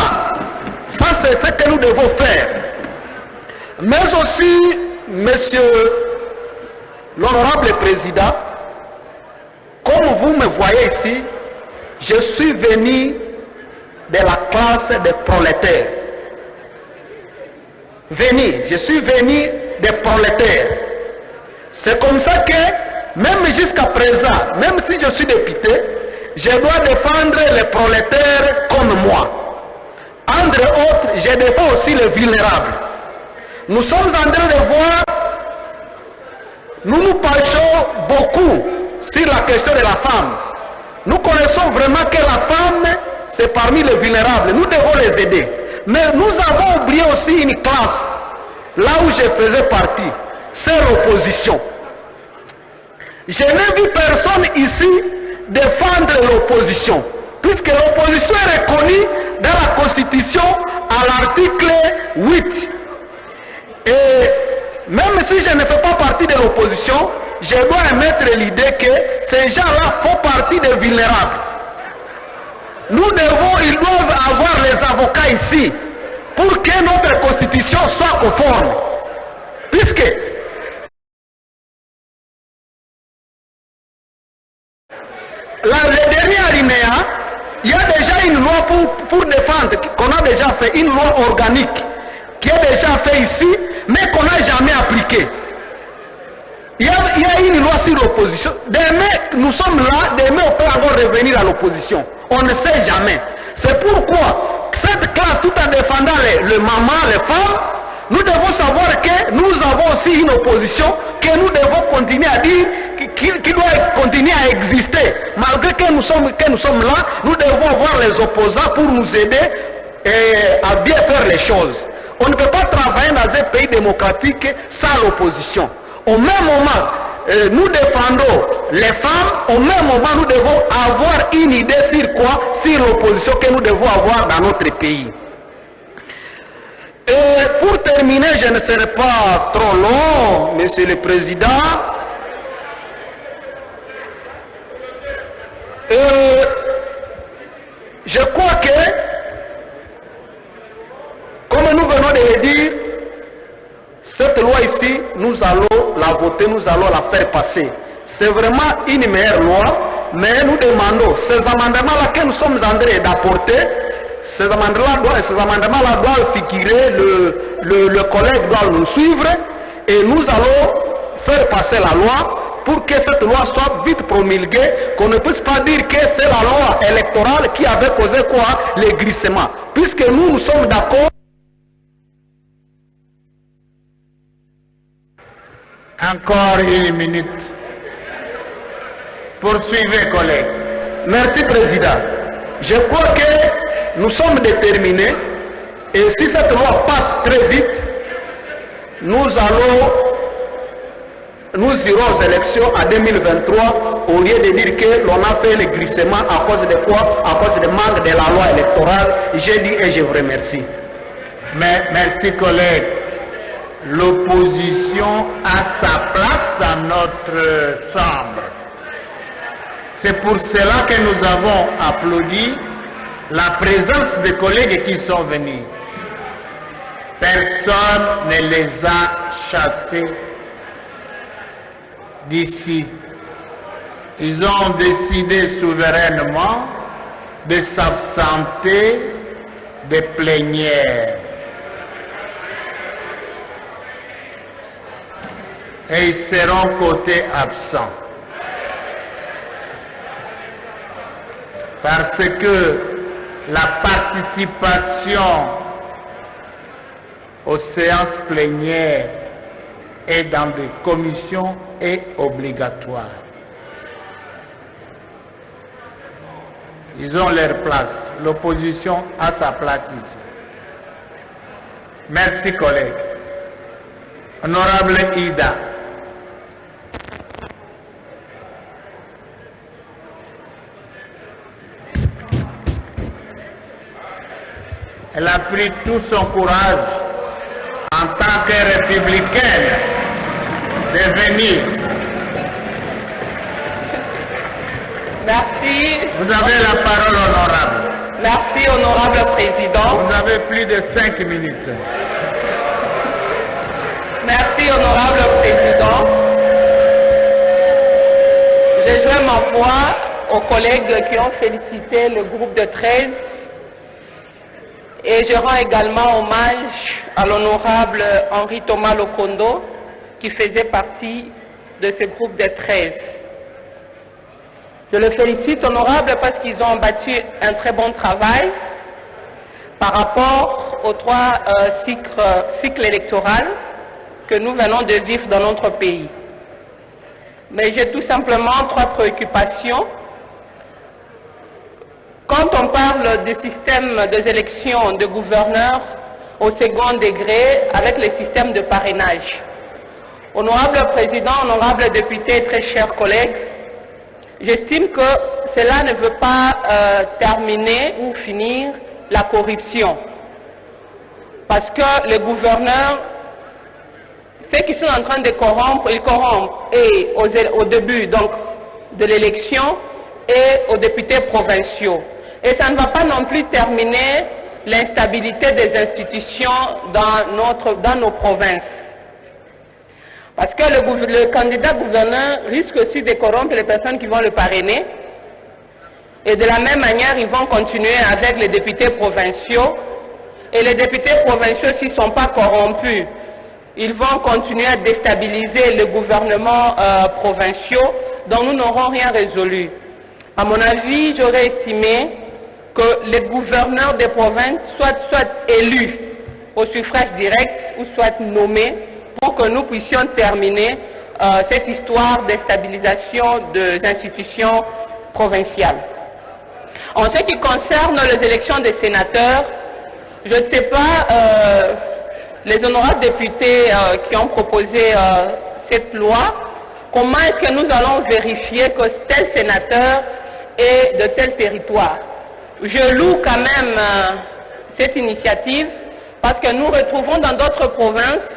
Ça, c'est ce que nous devons faire. Mais aussi, monsieur l'honorable président, comme vous me voyez ici, je suis venu de la classe des prolétaires. Je suis venu des prolétaires. C'est comme ça que, même jusqu'à présent, même si je suis député, je dois défendre les prolétaires comme moi. Entre autres, je défends aussi les vulnérables. Nous sommes en train de voir, nous nous penchons beaucoup sur la question de la femme. Nous connaissons vraiment que la femme, c'est parmi les vulnérables. Nous devons les aider. Mais nous avons oublié aussi une classe, là où je faisais partie, c'est l'opposition. Je n'ai vu personne ici défendre l'opposition, puisque l'opposition est reconnue dans la Constitution à l'article 8. Et même si je ne fais pas partie de l'opposition, je dois émettre l'idée que ces gens-là font partie des vulnérables. Ils doivent avoir les avocats ici pour que notre Constitution soit conforme. Puisque le dernier alinéa, il y a déjà une loi pour défendre, qu'on a déjà fait, une loi organique qui est déjà faite ici, mais qu'on n'a jamais appliquée. Il y a une loi sur l'opposition. Demain, nous sommes là, demain on peut encore revenir à l'opposition. On ne sait jamais. C'est pourquoi cette classe, tout en défendant les mamans, les femmes, nous devons savoir que nous avons aussi une opposition, que nous devons continuer à dire, qui doit continuer à exister. Malgré que nous sommes là, nous devons avoir les opposants pour nous aider à bien faire les choses. On ne peut pas travailler dans un pays démocratique sans l'opposition. Au même moment, nous défendons les femmes, au même moment, nous devons avoir une idée sur quoi? Sur l'opposition que nous devons avoir dans notre pays. Et pour terminer, je ne serai pas trop long, Monsieur le Président. Je crois que, comme nous venons de le dire, cette loi ici, nous allons la voter, nous allons la faire passer. C'est vraiment une meilleure loi, mais nous demandons, ces amendements-là que nous sommes en train d'apporter, ces amendements-là doivent figurer, le collègue doit nous suivre, et nous allons faire passer la loi pour que cette loi soit vite promulguée, qu'on ne puisse pas dire que c'est la loi électorale qui avait causé quoi? Les glissements. Puisque nous sommes d'accord. Encore une minute. Poursuivez, collègues. Merci, Président. Je crois que nous sommes déterminés et si cette loi passe très vite, nous irons aux élections en 2023 au lieu de dire que l'on a fait le glissement à cause de quoi? À cause du manque de la loi électorale. J'ai dit et je vous remercie. Mais merci, collègues. L'opposition a sa place dans notre chambre. C'est pour cela que nous avons applaudi la présence des collègues qui sont venus. Personne ne les a chassés d'ici. Ils ont décidé souverainement de s'absenter des plénières. Et ils seront côté absent. Parce que la participation aux séances plénières et dans des commissions est obligatoire. Ils ont leur place. L'opposition a sa place ici. Merci, collègues. Honorable Ida. Elle a pris tout son courage en tant que républicaine de venir. Merci. Vous avez la parole, honorable. Merci, honorable président. Vous avez plus de 5 minutes. Merci, honorable président. Je joins ma voix aux collègues qui ont félicité le groupe de 13. Et je rends également hommage à l'honorable Henri Thomas Lokondo, qui faisait partie de ce groupe de 13. Je le félicite, honorable, parce qu'ils ont battu un très bon travail par rapport aux 3 cycles électoraux que nous venons de vivre dans notre pays. Mais j'ai tout simplement 3 préoccupations. Quand on parle du système des élections de gouverneurs au second degré avec le système de parrainage, honorable président, honorable député, très chers collègues, j'estime que cela ne veut pas terminer ou finir la corruption. Parce que les gouverneurs, ceux qui sont en train de corrompre, ils corrompent et au début donc, de l'élection et aux députés provinciaux. Et ça ne va pas non plus terminer l'instabilité des institutions dans nos provinces. Parce que le candidat gouverneur risque aussi de corrompre les personnes qui vont le parrainer. Et de la même manière, ils vont continuer avec les députés provinciaux. Et les députés provinciaux, s'ils ne sont pas corrompus, ils vont continuer à déstabiliser le gouvernement provinciaux, dont nous n'aurons rien résolu. À mon avis, j'aurais estimé que les gouverneurs des provinces soient élus au suffrage direct ou soient nommés pour que nous puissions terminer cette histoire de stabilisation des institutions provinciales. En ce qui concerne les élections des sénateurs, je ne sais pas, les honorables députés qui ont proposé cette loi, comment est-ce que nous allons vérifier que tel sénateur est de tel territoire? Je loue quand même cette initiative parce que nous retrouvons dans d'autres provinces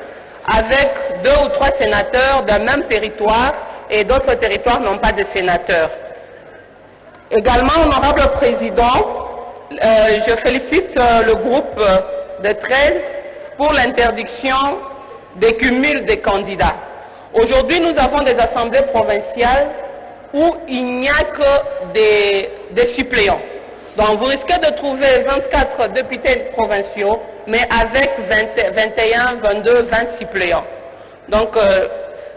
avec 2 ou 3 sénateurs d'un même territoire et d'autres territoires n'ont pas de sénateurs. Également, honorable président, je félicite le groupe de 13 pour l'interdiction des cumuls des candidats. Aujourd'hui, nous avons des assemblées provinciales où il n'y a que des suppléants. Donc vous risquez de trouver 24 députés provinciaux, mais avec 21, 22, 20 suppléants. Donc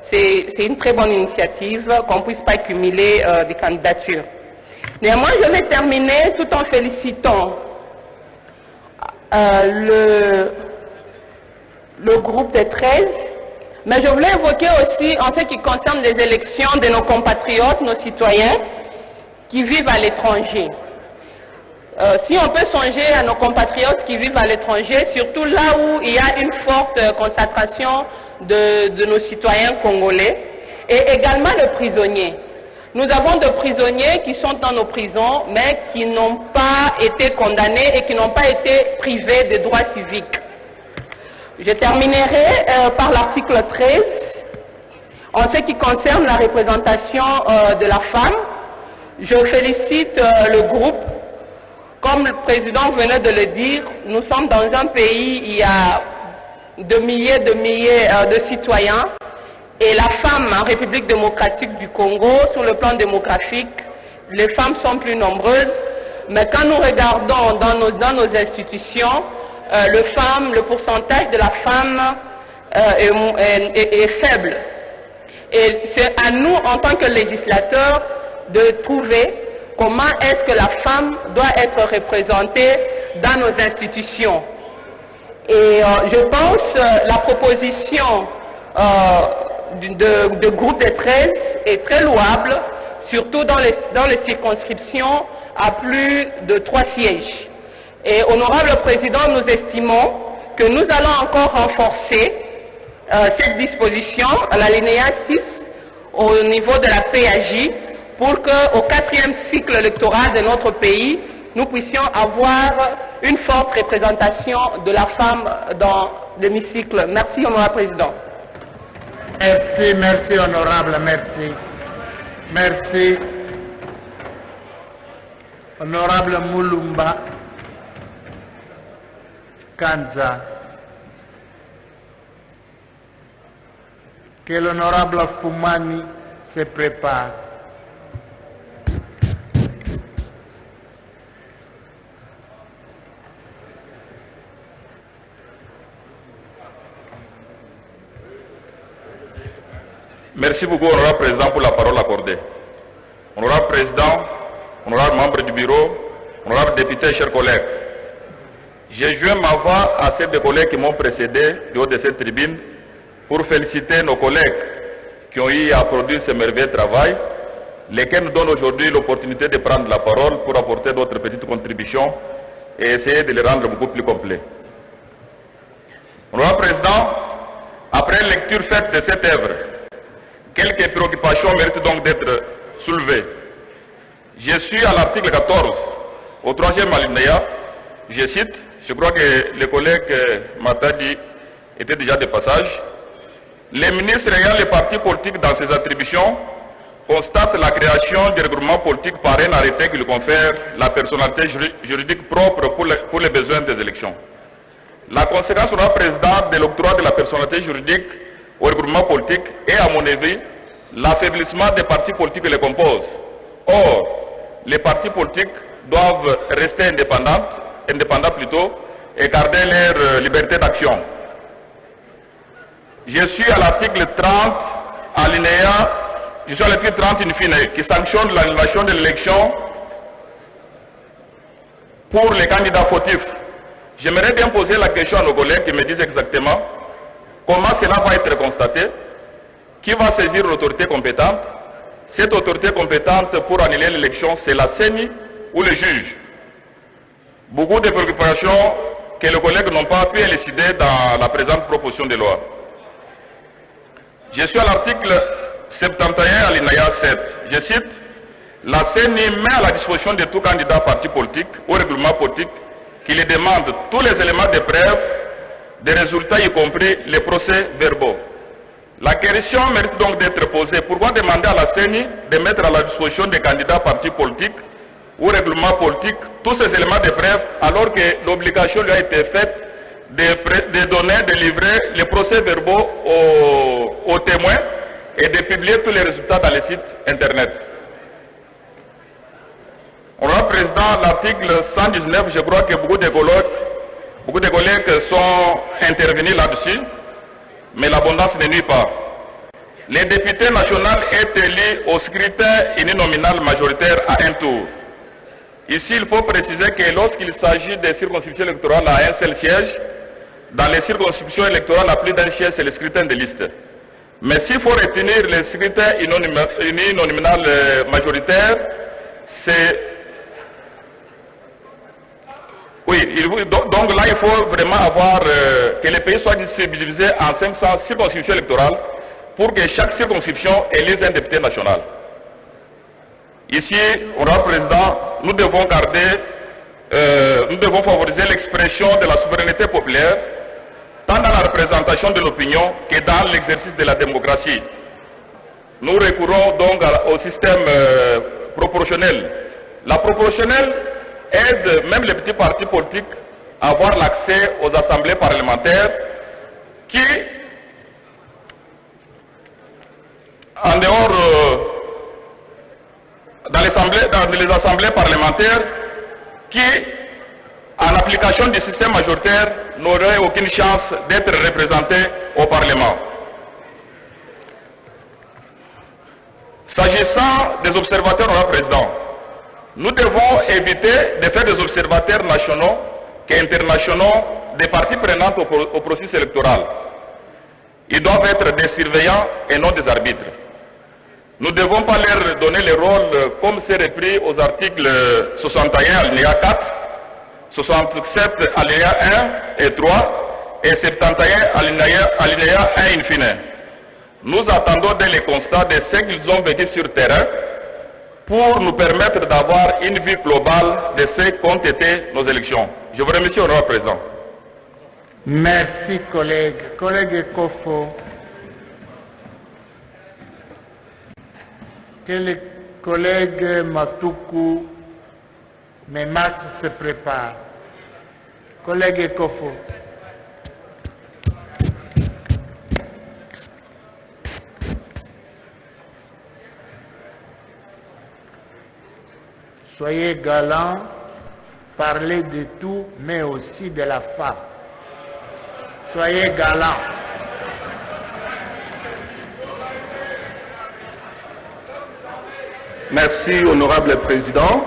c'est une très bonne initiative qu'on ne puisse pas cumuler des candidatures. Néanmoins, je vais terminer tout en félicitant le groupe des 13, mais je voulais évoquer aussi en ce qui concerne les élections de nos compatriotes, nos citoyens qui vivent à l'étranger. Si on peut songer à nos compatriotes qui vivent à l'étranger, surtout là où il y a une forte concentration de nos citoyens congolais, et également les prisonniers. Nous avons des prisonniers qui sont dans nos prisons, mais qui n'ont pas été condamnés et qui n'ont pas été privés des droits civiques. Je terminerai par l'article 13. En ce qui concerne la représentation de la femme, je félicite le groupe. Comme le président venait de le dire, nous sommes dans un pays, il y a de milliers de citoyens, et la femme en République démocratique du Congo, sur le plan démographique, les femmes sont plus nombreuses, mais quand nous regardons dans nos institutions, le pourcentage de la femme est faible. Et c'est à nous, en tant que législateurs, de trouver comment est-ce que la femme doit être représentée dans nos institutions. Et je pense la proposition de groupe de 13 est très louable, surtout dans les circonscriptions à plus de 3 sièges. Et honorable président, nous estimons que nous allons encore renforcer cette disposition à l'alinéa 6 au niveau de la PAJ pour qu'au 4e cycle électoral de notre pays, nous puissions avoir une forte représentation de la femme dans l'hémicycle. Merci, honorable président. Merci, merci, honorable, merci. Merci. Honorable Moulumba Kanza. Que l'honorable Foumani se prépare. Merci beaucoup, honorable président, pour la parole accordée. Honorable président, honorable membre du bureau, honorable député, chers collègues, j'ai joint ma voix à celles des collègues qui m'ont précédé du haut de cette tribune pour féliciter nos collègues qui ont eu à produire ce merveilleux travail, lesquels nous donnent aujourd'hui l'opportunité de prendre la parole pour apporter d'autres petites contributions et essayer de les rendre beaucoup plus complets. Honorable Président, après lecture faite de cette œuvre, quelques préoccupations méritent donc d'être soulevées. Je suis à l'article 14, au 3e alinéa, je cite, je crois que le collègue Matadi était déjà de passage. Les ministres ayant les partis politiques dans ses attributions constatent la création du regroupement politique par un arrêté qui lui confère la personnalité juridique propre pour les besoins des élections. La conséquence sera présidente de l'octroi de la personnalité juridique au regroupement politique est, à mon avis, l'affaiblissement des partis politiques qui les composent. Or, les partis politiques doivent rester indépendants plutôt, et garder leur liberté d'action. Je suis à l'article 30, alinéa, je suis à l'article 30 in fine, qui sanctionne l'annulation de l'élection pour les candidats fautifs. J'aimerais bien poser la question à nos collègues qui me disent exactement comment cela va être constaté, qui va saisir l'autorité compétente. Cette autorité compétente pour annuler l'élection, c'est la CENI ou le juge. Beaucoup de préoccupations que les collègues n'ont pas pu élucider dans la présente proposition de loi. Je suis à l'article 71, alinéa 7. Je cite, la CENI met à la disposition de tout candidat parti politique ou règlement politique qui lui demande tous les éléments de preuve des résultats, y compris les procès-verbaux. La question mérite donc d'être posée. Pourquoi demander à la CENI de mettre à la disposition des candidats partis politiques ou règlement politique tous ces éléments de preuve alors que l'obligation lui a été faite de donner, de livrer les procès-verbaux aux témoins et de publier tous les résultats dans les sites internet. Honorable Président, l'article 119, je crois que beaucoup de collègues sont intervenus là-dessus, mais l'abondance ne nuit pas. Les députés nationaux est élu au scrutin uninominal majoritaire à un tour. Ici, il faut préciser que lorsqu'il s'agit des circonscriptions électorales à un seul siège, dans les circonscriptions électorales à plus d'un siège, c'est le scrutin de liste. Mais s'il faut retenir le scrutin uninominal majoritaire, c'est... Oui, donc là, il faut vraiment avoir que les pays soient divisés en 500 circonscriptions électorales pour que chaque circonscription élise un député national. Ici, Honorable Président, nous devons favoriser l'expression de la souveraineté populaire, tant dans la représentation de l'opinion que dans l'exercice de la démocratie. Nous recourons donc au système proportionnel. La proportionnelle aide même les petits partis politiques à avoir l'accès aux assemblées parlementaires qui, en dehors, dans les assemblées parlementaires, qui, en application du système majoritaire, n'auraient aucune chance d'être représentés au Parlement. S'agissant des observateurs, Honorable Président, nous devons éviter de faire des observateurs nationaux qu'internationaux des parties prenantes au processus électoral. Ils doivent être des surveillants et non des arbitres. Nous ne devons pas leur donner le rôle comme c'est repris aux articles 61 alinéa 4, 67 alinéa 1 et 3 et 71 alinéa 1 in fine. Nous attendons dès les constats de ce qu'ils ont vécu sur terrain pour nous permettre d'avoir une vue globale de ce qu'ont été nos élections. Je vous remercie, Honorable Président. Merci, collègue. Collègue Kofo. Que le collègue Matuku Memas se prépare. Collègue Kofo. Soyez galants, parlez de tout, mais aussi de la femme. Soyez galants. Merci, honorable président.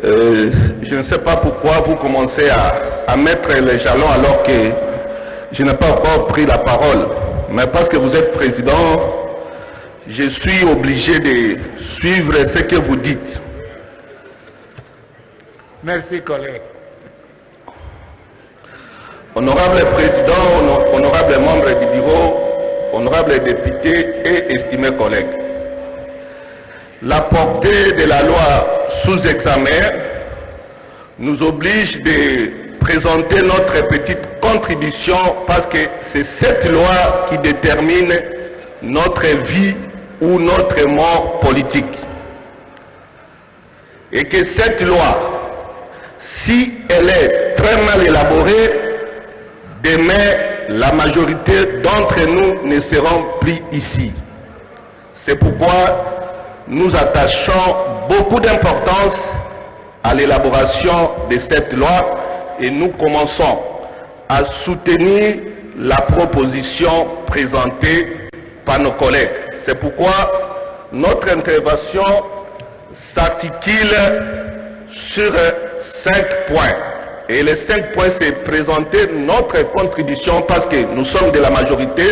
Je ne sais pas pourquoi vous commencez à mettre les jalons alors que je n'ai pas encore pris la parole. Mais parce que vous êtes président, je suis obligé de suivre ce que vous dites. Merci, collègue. Honorable Président, honorable membre du bureau, honorables députés et estimés collègues, la portée de la loi sous examen nous oblige de présenter notre petite contribution parce que c'est cette loi qui détermine notre vie ou notre mort politique. Et que cette loi, si elle est très mal élaborée, demain, la majorité d'entre nous ne seront plus ici. C'est pourquoi nous attachons beaucoup d'importance à l'élaboration de cette loi et nous commençons à soutenir la proposition présentée par nos collègues. C'est pourquoi notre intervention s'articule sur 5 points. Et les 5 points, c'est présenter notre contribution parce que nous sommes de la majorité,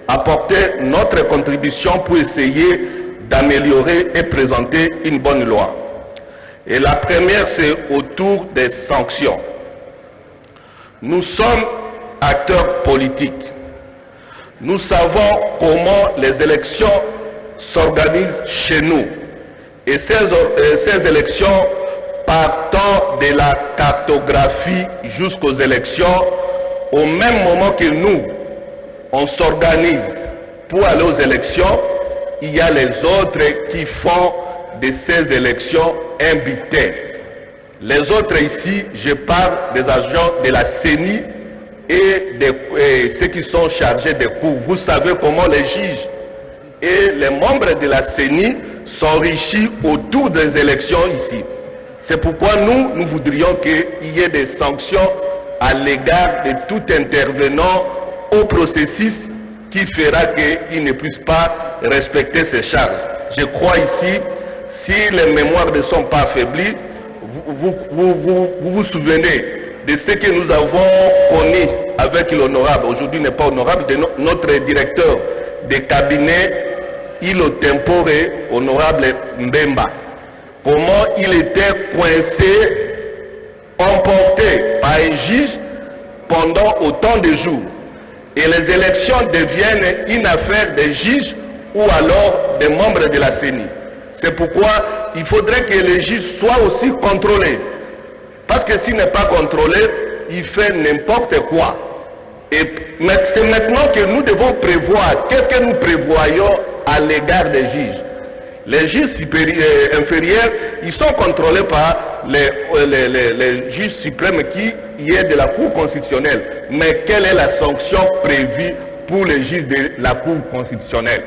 apporter notre contribution pour essayer d'améliorer et présenter une bonne loi. Et la première, c'est autour des sanctions. Nous sommes acteurs politiques. Nous savons comment les élections s'organisent chez nous. Et ces élections partant de la cartographie jusqu'aux élections, au même moment que nous, on s'organise pour aller aux élections, il y a les autres qui font de ces élections un butin. Les autres ici, je parle des agents de la CENI et ceux qui sont chargés des cours. Vous savez comment les juges et les membres de la CENI s'enrichissent autour des élections ici. C'est pourquoi nous voudrions qu'il y ait des sanctions à l'égard de tout intervenant au processus qui fera qu'il ne puisse pas respecter ses charges. Je crois ici, si les mémoires ne sont pas affaiblies, vous vous souvenez de ce que nous avons connu avec l'honorable, aujourd'hui n'est pas honorable, de notre directeur de cabinet, Ilo Tempore, honorable Mbemba. Comment il était coincé, emporté par un juge pendant autant de jours. Et les élections deviennent une affaire des juges ou alors des membres de la CENI. C'est pourquoi il faudrait que les juges soient aussi contrôlés. Parce que s'il n'est pas contrôlé, il fait n'importe quoi. Et c'est maintenant que nous devons prévoir, qu'est-ce que nous prévoyons à l'égard des juges. Les juges inférieurs, ils sont contrôlés par les juges suprêmes qui y est de la Cour constitutionnelle. Mais quelle est la sanction prévue pour les juges de la Cour constitutionnelle?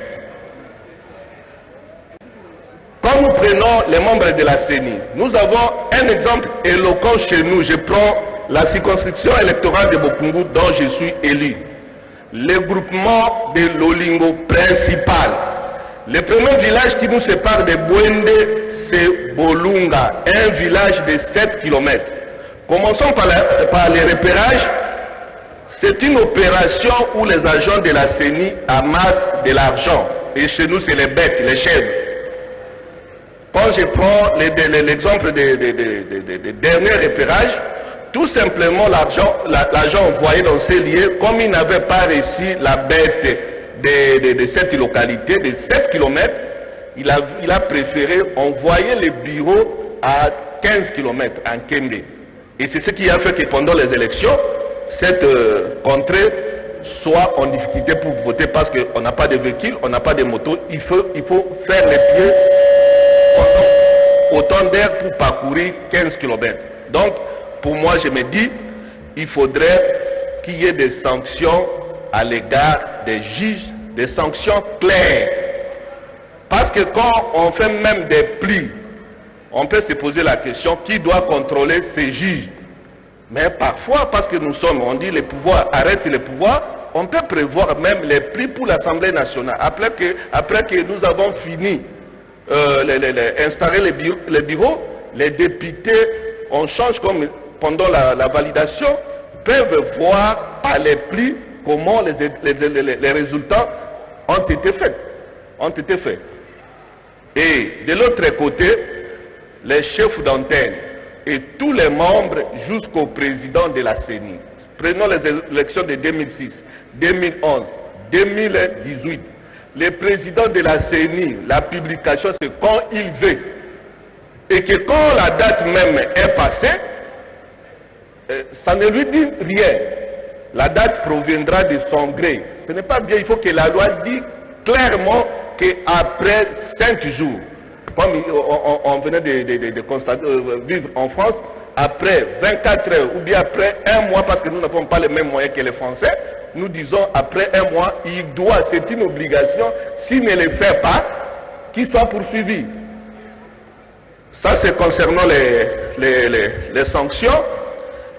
Quand nous prenons les membres de la CENI, nous avons un exemple éloquent chez nous. Je prends la circonscription électorale de Bokungu dont je suis élu. Le groupement de l'Olingo principal. Le premier village qui nous sépare de Bwende, c'est Bolunga, un village de 7 km. Commençons par les repérages. C'est une opération où les agents de la CENI amassent de l'argent. Et chez nous, c'est les bêtes, les chèvres. Quand je prends l'exemple des derniers repérages, tout simplement l'argent envoyé dans ces lieux, comme il n'avait pas reçu la bête de cette localité, de 7 km, il a préféré envoyer les bureaux à 15 km en Kembe. Et c'est ce qui a fait que pendant les élections, cette contrée soit en difficulté pour voter parce qu'on n'a pas de véhicule, on n'a pas de moto, il faut faire les pieds autant d'air pour parcourir 15 km. Donc, pour moi, je me dis, il faudrait qu'il y ait des sanctions à l'égard des juges, des sanctions claires. Parce que quand on fait même des plis, on peut se poser la question, qui doit contrôler ces juges? Mais parfois, parce que nous sommes, on dit les pouvoirs, arrête les pouvoirs, on peut prévoir même les prix pour l'Assemblée nationale. Après que nous avons fini installer les bureaux, les députés, on change comme pendant la validation, peuvent voir par les prix comment les résultats ont été faits. ont été faits. Et de l'autre côté, les chefs d'antenne et tous les membres jusqu'au président de la CENI. Prenons les élections de 2006, 2011, 2018. Le président de la CENI, la publication, c'est quand il veut. Et que quand la date même est passée, ça ne lui dit rien. La date proviendra de son gré. Ce n'est pas bien, il faut que la loi dise clairement qu'après 5 jours, comme on venait de constater, vivre en France, après 24 heures ou bien après un mois, parce que nous n'avons pas les mêmes moyens que les Français, nous disons après un mois, il doit, c'est une obligation, s'il ne le fait pas, qu'il soit poursuivi. Ça, c'est concernant les sanctions.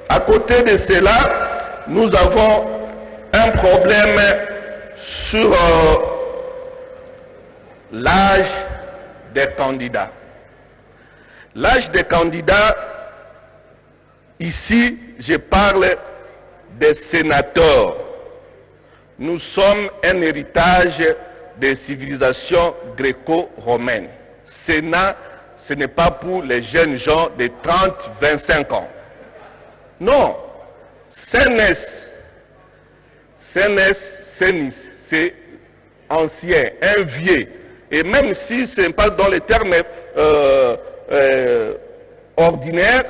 À côté de cela, nous avons un problème sur l'âge des candidats. L'âge des candidats, ici, je parle des sénateurs. Nous sommes un héritage des civilisations gréco-romaines. Sénat, ce n'est pas pour les jeunes gens de 30-25 ans. Non. Sénis, c'est ancien, un vieux. Et même si ce n'est pas dans les termes ordinaires,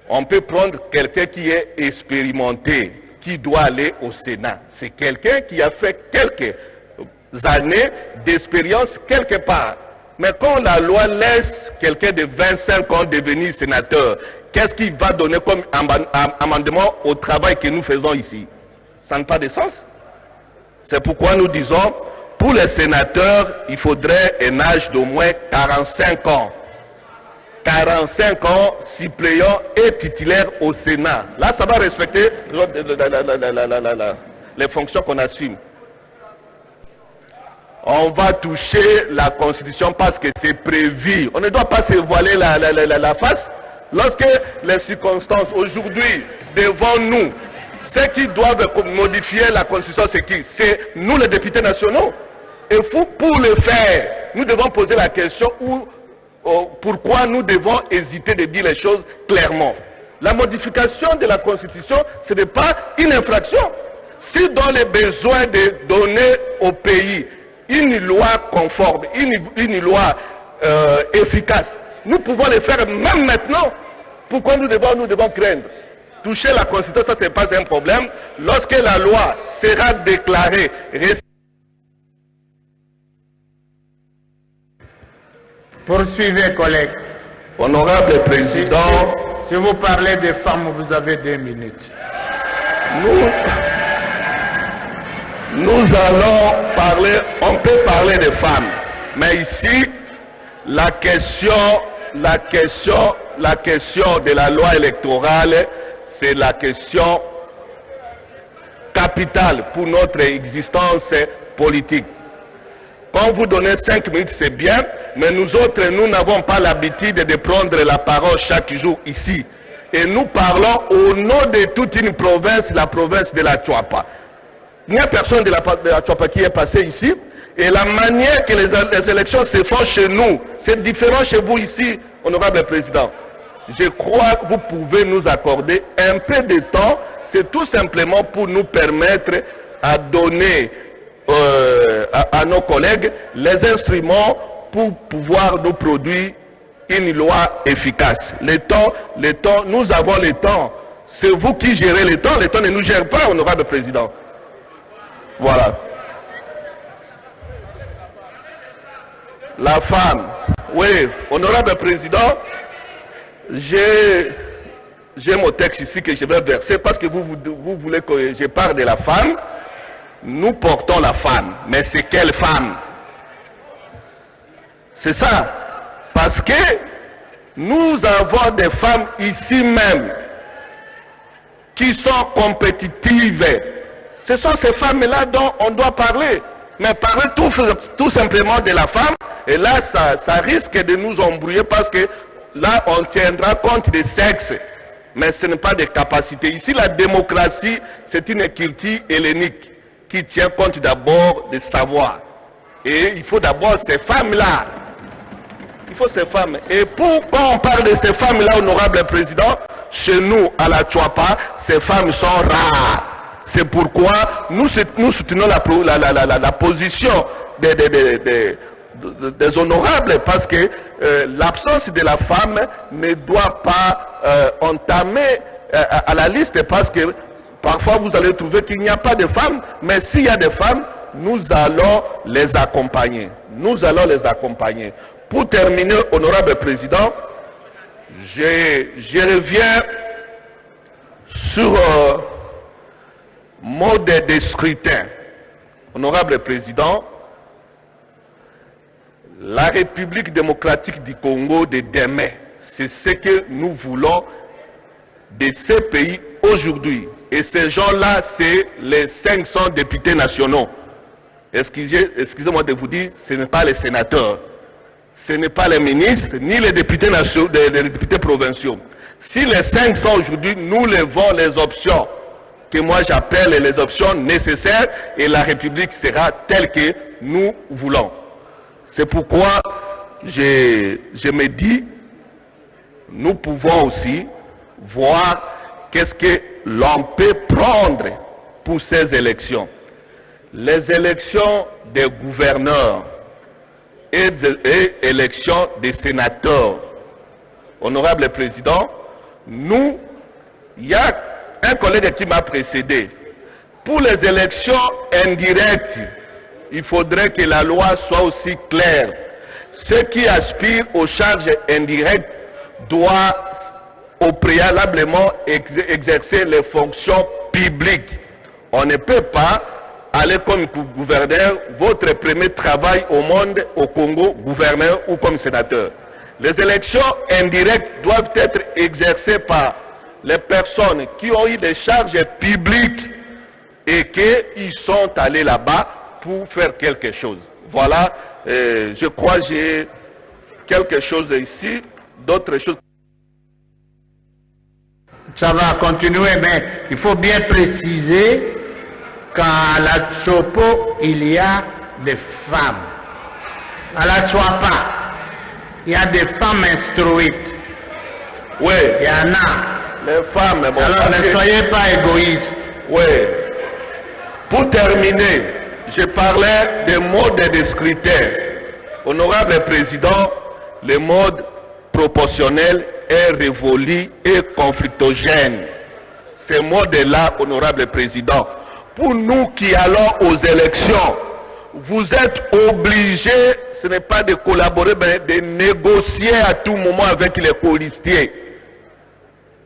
on peut prendre quelqu'un qui est expérimenté, qui doit aller au Sénat. C'est quelqu'un qui a fait quelques années d'expérience quelque part. Mais quand la loi laisse quelqu'un de 25 ans devenir sénateur, qu'est-ce qu'il va donner comme amendement au travail que nous faisons ici? Ça n'a pas de sens. C'est pourquoi nous disons, pour les sénateurs, il faudrait un âge d'au moins 45 ans. 45 ans, suppléant et titulaire au Sénat. Là, ça va respecter les fonctions qu'on assume. On va toucher la Constitution parce que c'est prévu. On ne doit pas se voiler la face. Lorsque les circonstances aujourd'hui devant nous, ceux qui doivent modifier la Constitution, c'est qui? C'est nous les députés nationaux. Et pour le faire, nous devons poser la question pourquoi nous devons hésiter de dire les choses clairement. La modification de la Constitution, ce n'est pas une infraction. Si dans les besoins de donner au pays une loi conforme, une loi efficace, nous pouvons le faire même maintenant. Pourquoi nous devons craindre? Toucher la Constitution, ça, ce n'est pas un problème. Lorsque la loi sera déclarée, Poursuivez, collègues. Honorable Président, si vous parlez des femmes, vous avez 2 minutes. Nous allons parler, on peut parler des femmes, mais ici, la question de la loi électorale, c'est la question capitale pour notre existence politique. Quand vous donnez 5 minutes, c'est bien, mais nous autres, nous n'avons pas l'habitude de prendre la parole chaque jour ici. Et nous parlons au nom de toute une province, la province de la Tchouapa. Il n'y a personne de la Tchouapa qui est passé ici. Et la manière que les élections se font chez nous, c'est différent chez vous ici, honorable président. Je crois que vous pouvez nous accorder un peu de temps. C'est tout simplement pour nous permettre à donner à nos collègues les instruments pour pouvoir nous produire une loi efficace. Le temps, nous avons le temps. C'est vous qui gérez le temps ne nous gère pas, honorable président. Voilà. La femme. Oui, honorable président, j'ai mon texte ici que je vais verser parce que vous voulez que je parle de la femme. Nous portons la femme, mais c'est quelle femme? C'est ça. Parce que nous avons des femmes ici même qui sont compétitives. Ce sont ces femmes-là dont on doit parler. Mais parler tout simplement de la femme, et là, ça risque de nous embrouiller parce que là, on tiendra compte des sexes. Mais ce n'est pas des capacités. Ici, la démocratie, c'est une culture hellénique qui tient compte d'abord des savoirs. Et il faut d'abord ces femmes-là. Il faut ces femmes. Et quand on parle de ces femmes-là, honorable président, chez nous, à la Tchouapa, ces femmes sont rares. C'est pourquoi nous soutenons la position des honorables, parce que l'absence de la femme ne doit pas entamer à la liste, parce que parfois vous allez trouver qu'il n'y a pas de femmes, mais s'il y a des femmes, nous allons les accompagner. Nous allons les accompagner. Pour terminer, honorable président, je reviens sur mode de scrutin. Honorable président, la République démocratique du Congo de demain, c'est ce que nous voulons de ces pays aujourd'hui. Et ces gens-là, c'est les 500 députés nationaux. Excusez-moi de vous dire, ce n'est pas les sénateurs, ce n'est pas les ministres, ni les députés nationaux, les députés provinciaux. Si les 500 aujourd'hui, nous levons les options que moi j'appelle les options nécessaires, et la République sera telle que nous voulons. C'est pourquoi je me dis, nous pouvons aussi voir qu'est-ce que l'on peut prendre pour ces élections. Les élections des gouverneurs et élections des sénateurs. Honorable président, il y a un collègue qui m'a précédé. Pour les élections indirectes, il faudrait que la loi soit aussi claire. Ceux qui aspirent aux charges indirectes doivent au préalablement exercer les fonctions publiques. On ne peut pas aller comme gouverneur, votre premier travail au monde, au Congo, gouverneur ou comme sénateur. Les élections indirectes doivent être exercées par les personnes qui ont eu des charges publiques et qui sont allés là-bas pour faire quelque chose. Voilà, je crois que j'ai quelque chose ici, d'autres choses. Ça va continuer, mais il faut bien préciser qu'à la Tchopo, il y a des femmes. À la Tchouapa, il y a des femmes instruites. Oui. Il y en a. Les femmes, bon, alors ne soyez pas égoïstes. Oui. Pour terminer, je parlais des modes de scrutin. Honorable président, le mode proportionnel est révolu et conflictogène. Ce mode-là, honorable président, pour nous qui allons aux élections, vous êtes obligés, ce n'est pas de collaborer, mais de négocier à tout moment avec les colistiers.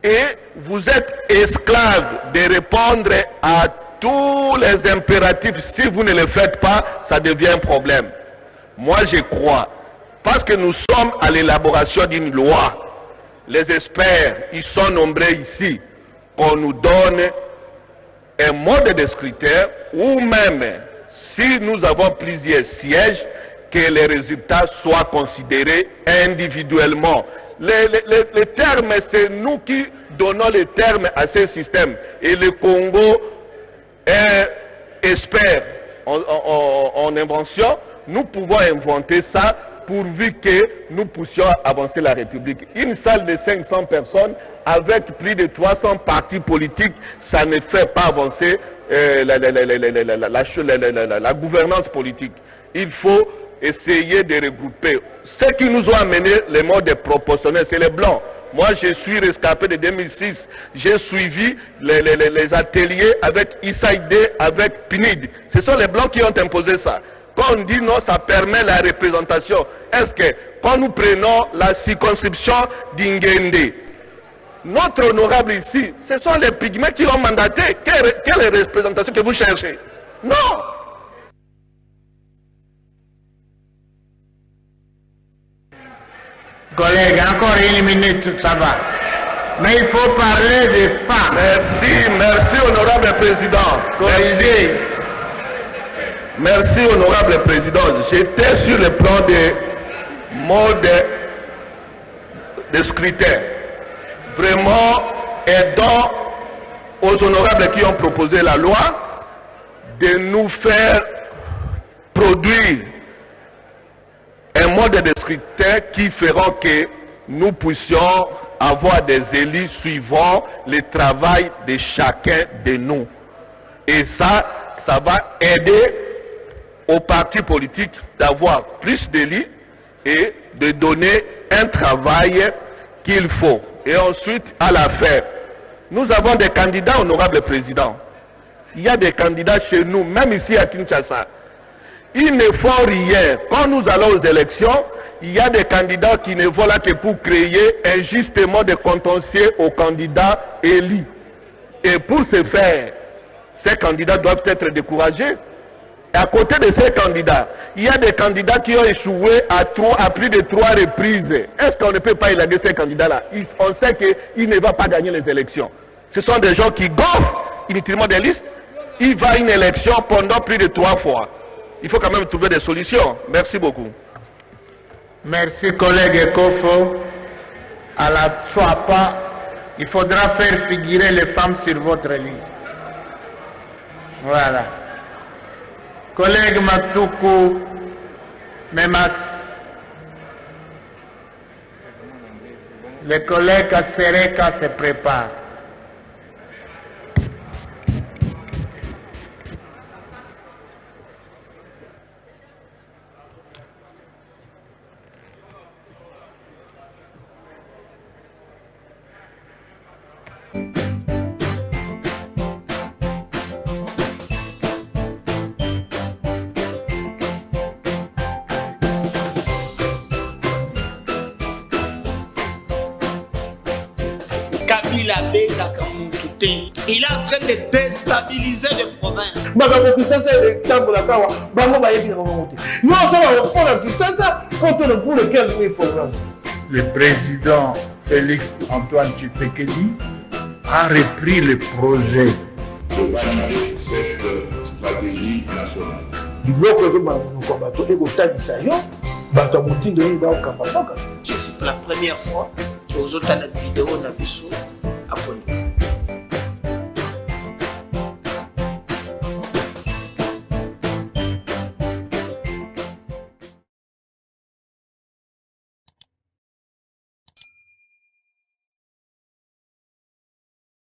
Et vous êtes esclaves de répondre à tous les impératifs. Si vous ne le faites pas, ça devient un problème. Moi, je crois, parce que nous sommes à l'élaboration d'une loi, les experts, ils sont nombreux ici, qu'on nous donne un mode de scrutin, ou même, si nous avons plusieurs sièges, que les résultats soient considérés individuellement. Les termes, c'est nous qui donnons les termes à ce système. Et le Congo est expert en invention. Nous pouvons inventer ça pourvu que nous puissions avancer la République. Une salle de 500 personnes avec plus de 300 partis politiques, ça ne fait pas avancer la gouvernance politique. Il faut essayer de regrouper. Ce qui nous ont amené les modes proportionnels, c'est les Blancs. Moi, je suis rescapé de 2006. J'ai suivi les ateliers avec Issaïdé, avec PNID. Ce sont les Blancs qui ont imposé ça. Quand on dit non, ça permet la représentation. Est-ce que quand nous prenons la circonscription d'Ingende, notre honorable ici, ce sont les pygmées qui l'ont mandaté. Quelle représentation que vous cherchez? Non. Collègues, encore une minute, ça va. Mais il faut parler des femmes. Merci honorable président. Merci. Merci honorable président. J'étais sur le plan des modes de scrutin. Vraiment aidant aux honorables qui ont proposé la loi de nous faire produire mode de scrutin qui feront que nous puissions avoir des élus suivant le travail de chacun de nous. Et ça va aider aux partis politiques d'avoir plus d'élus et de donner un travail qu'il faut. Et ensuite, à la fin, nous avons des candidats, honorable président. Il y a des candidats chez nous, même ici à Kinshasa. Ils ne font rien. Quand nous allons aux élections, il y a des candidats qui ne vont là que pour créer injustement des contentieux aux candidats élus. Et pour ce faire, ces candidats doivent être découragés. Et à côté de ces candidats, il y a des candidats qui ont échoué à plus de 3 reprises. Est-ce qu'on ne peut pas élaguer ces candidats-là? On sait qu'ils ne vont pas gagner les élections. Ce sont des gens qui gonflent inutilement des listes. Ils vont à une élection pendant plus de 3 fois. Il faut quand même trouver des solutions. Merci beaucoup. Merci collègue Ekofo. À la fois pas, il faudra faire figurer les femmes sur votre liste. Voilà. Collègue Matuku Memas. Le collègue Sereka se prépare. Il est en train de déstabiliser les provinces. Le président Félix Antoine Tshisekedi a repris le projet de valider cette stratégie nationale. C'est la première fois que vous avez une vidéo à Bissou. Abonnez-vous.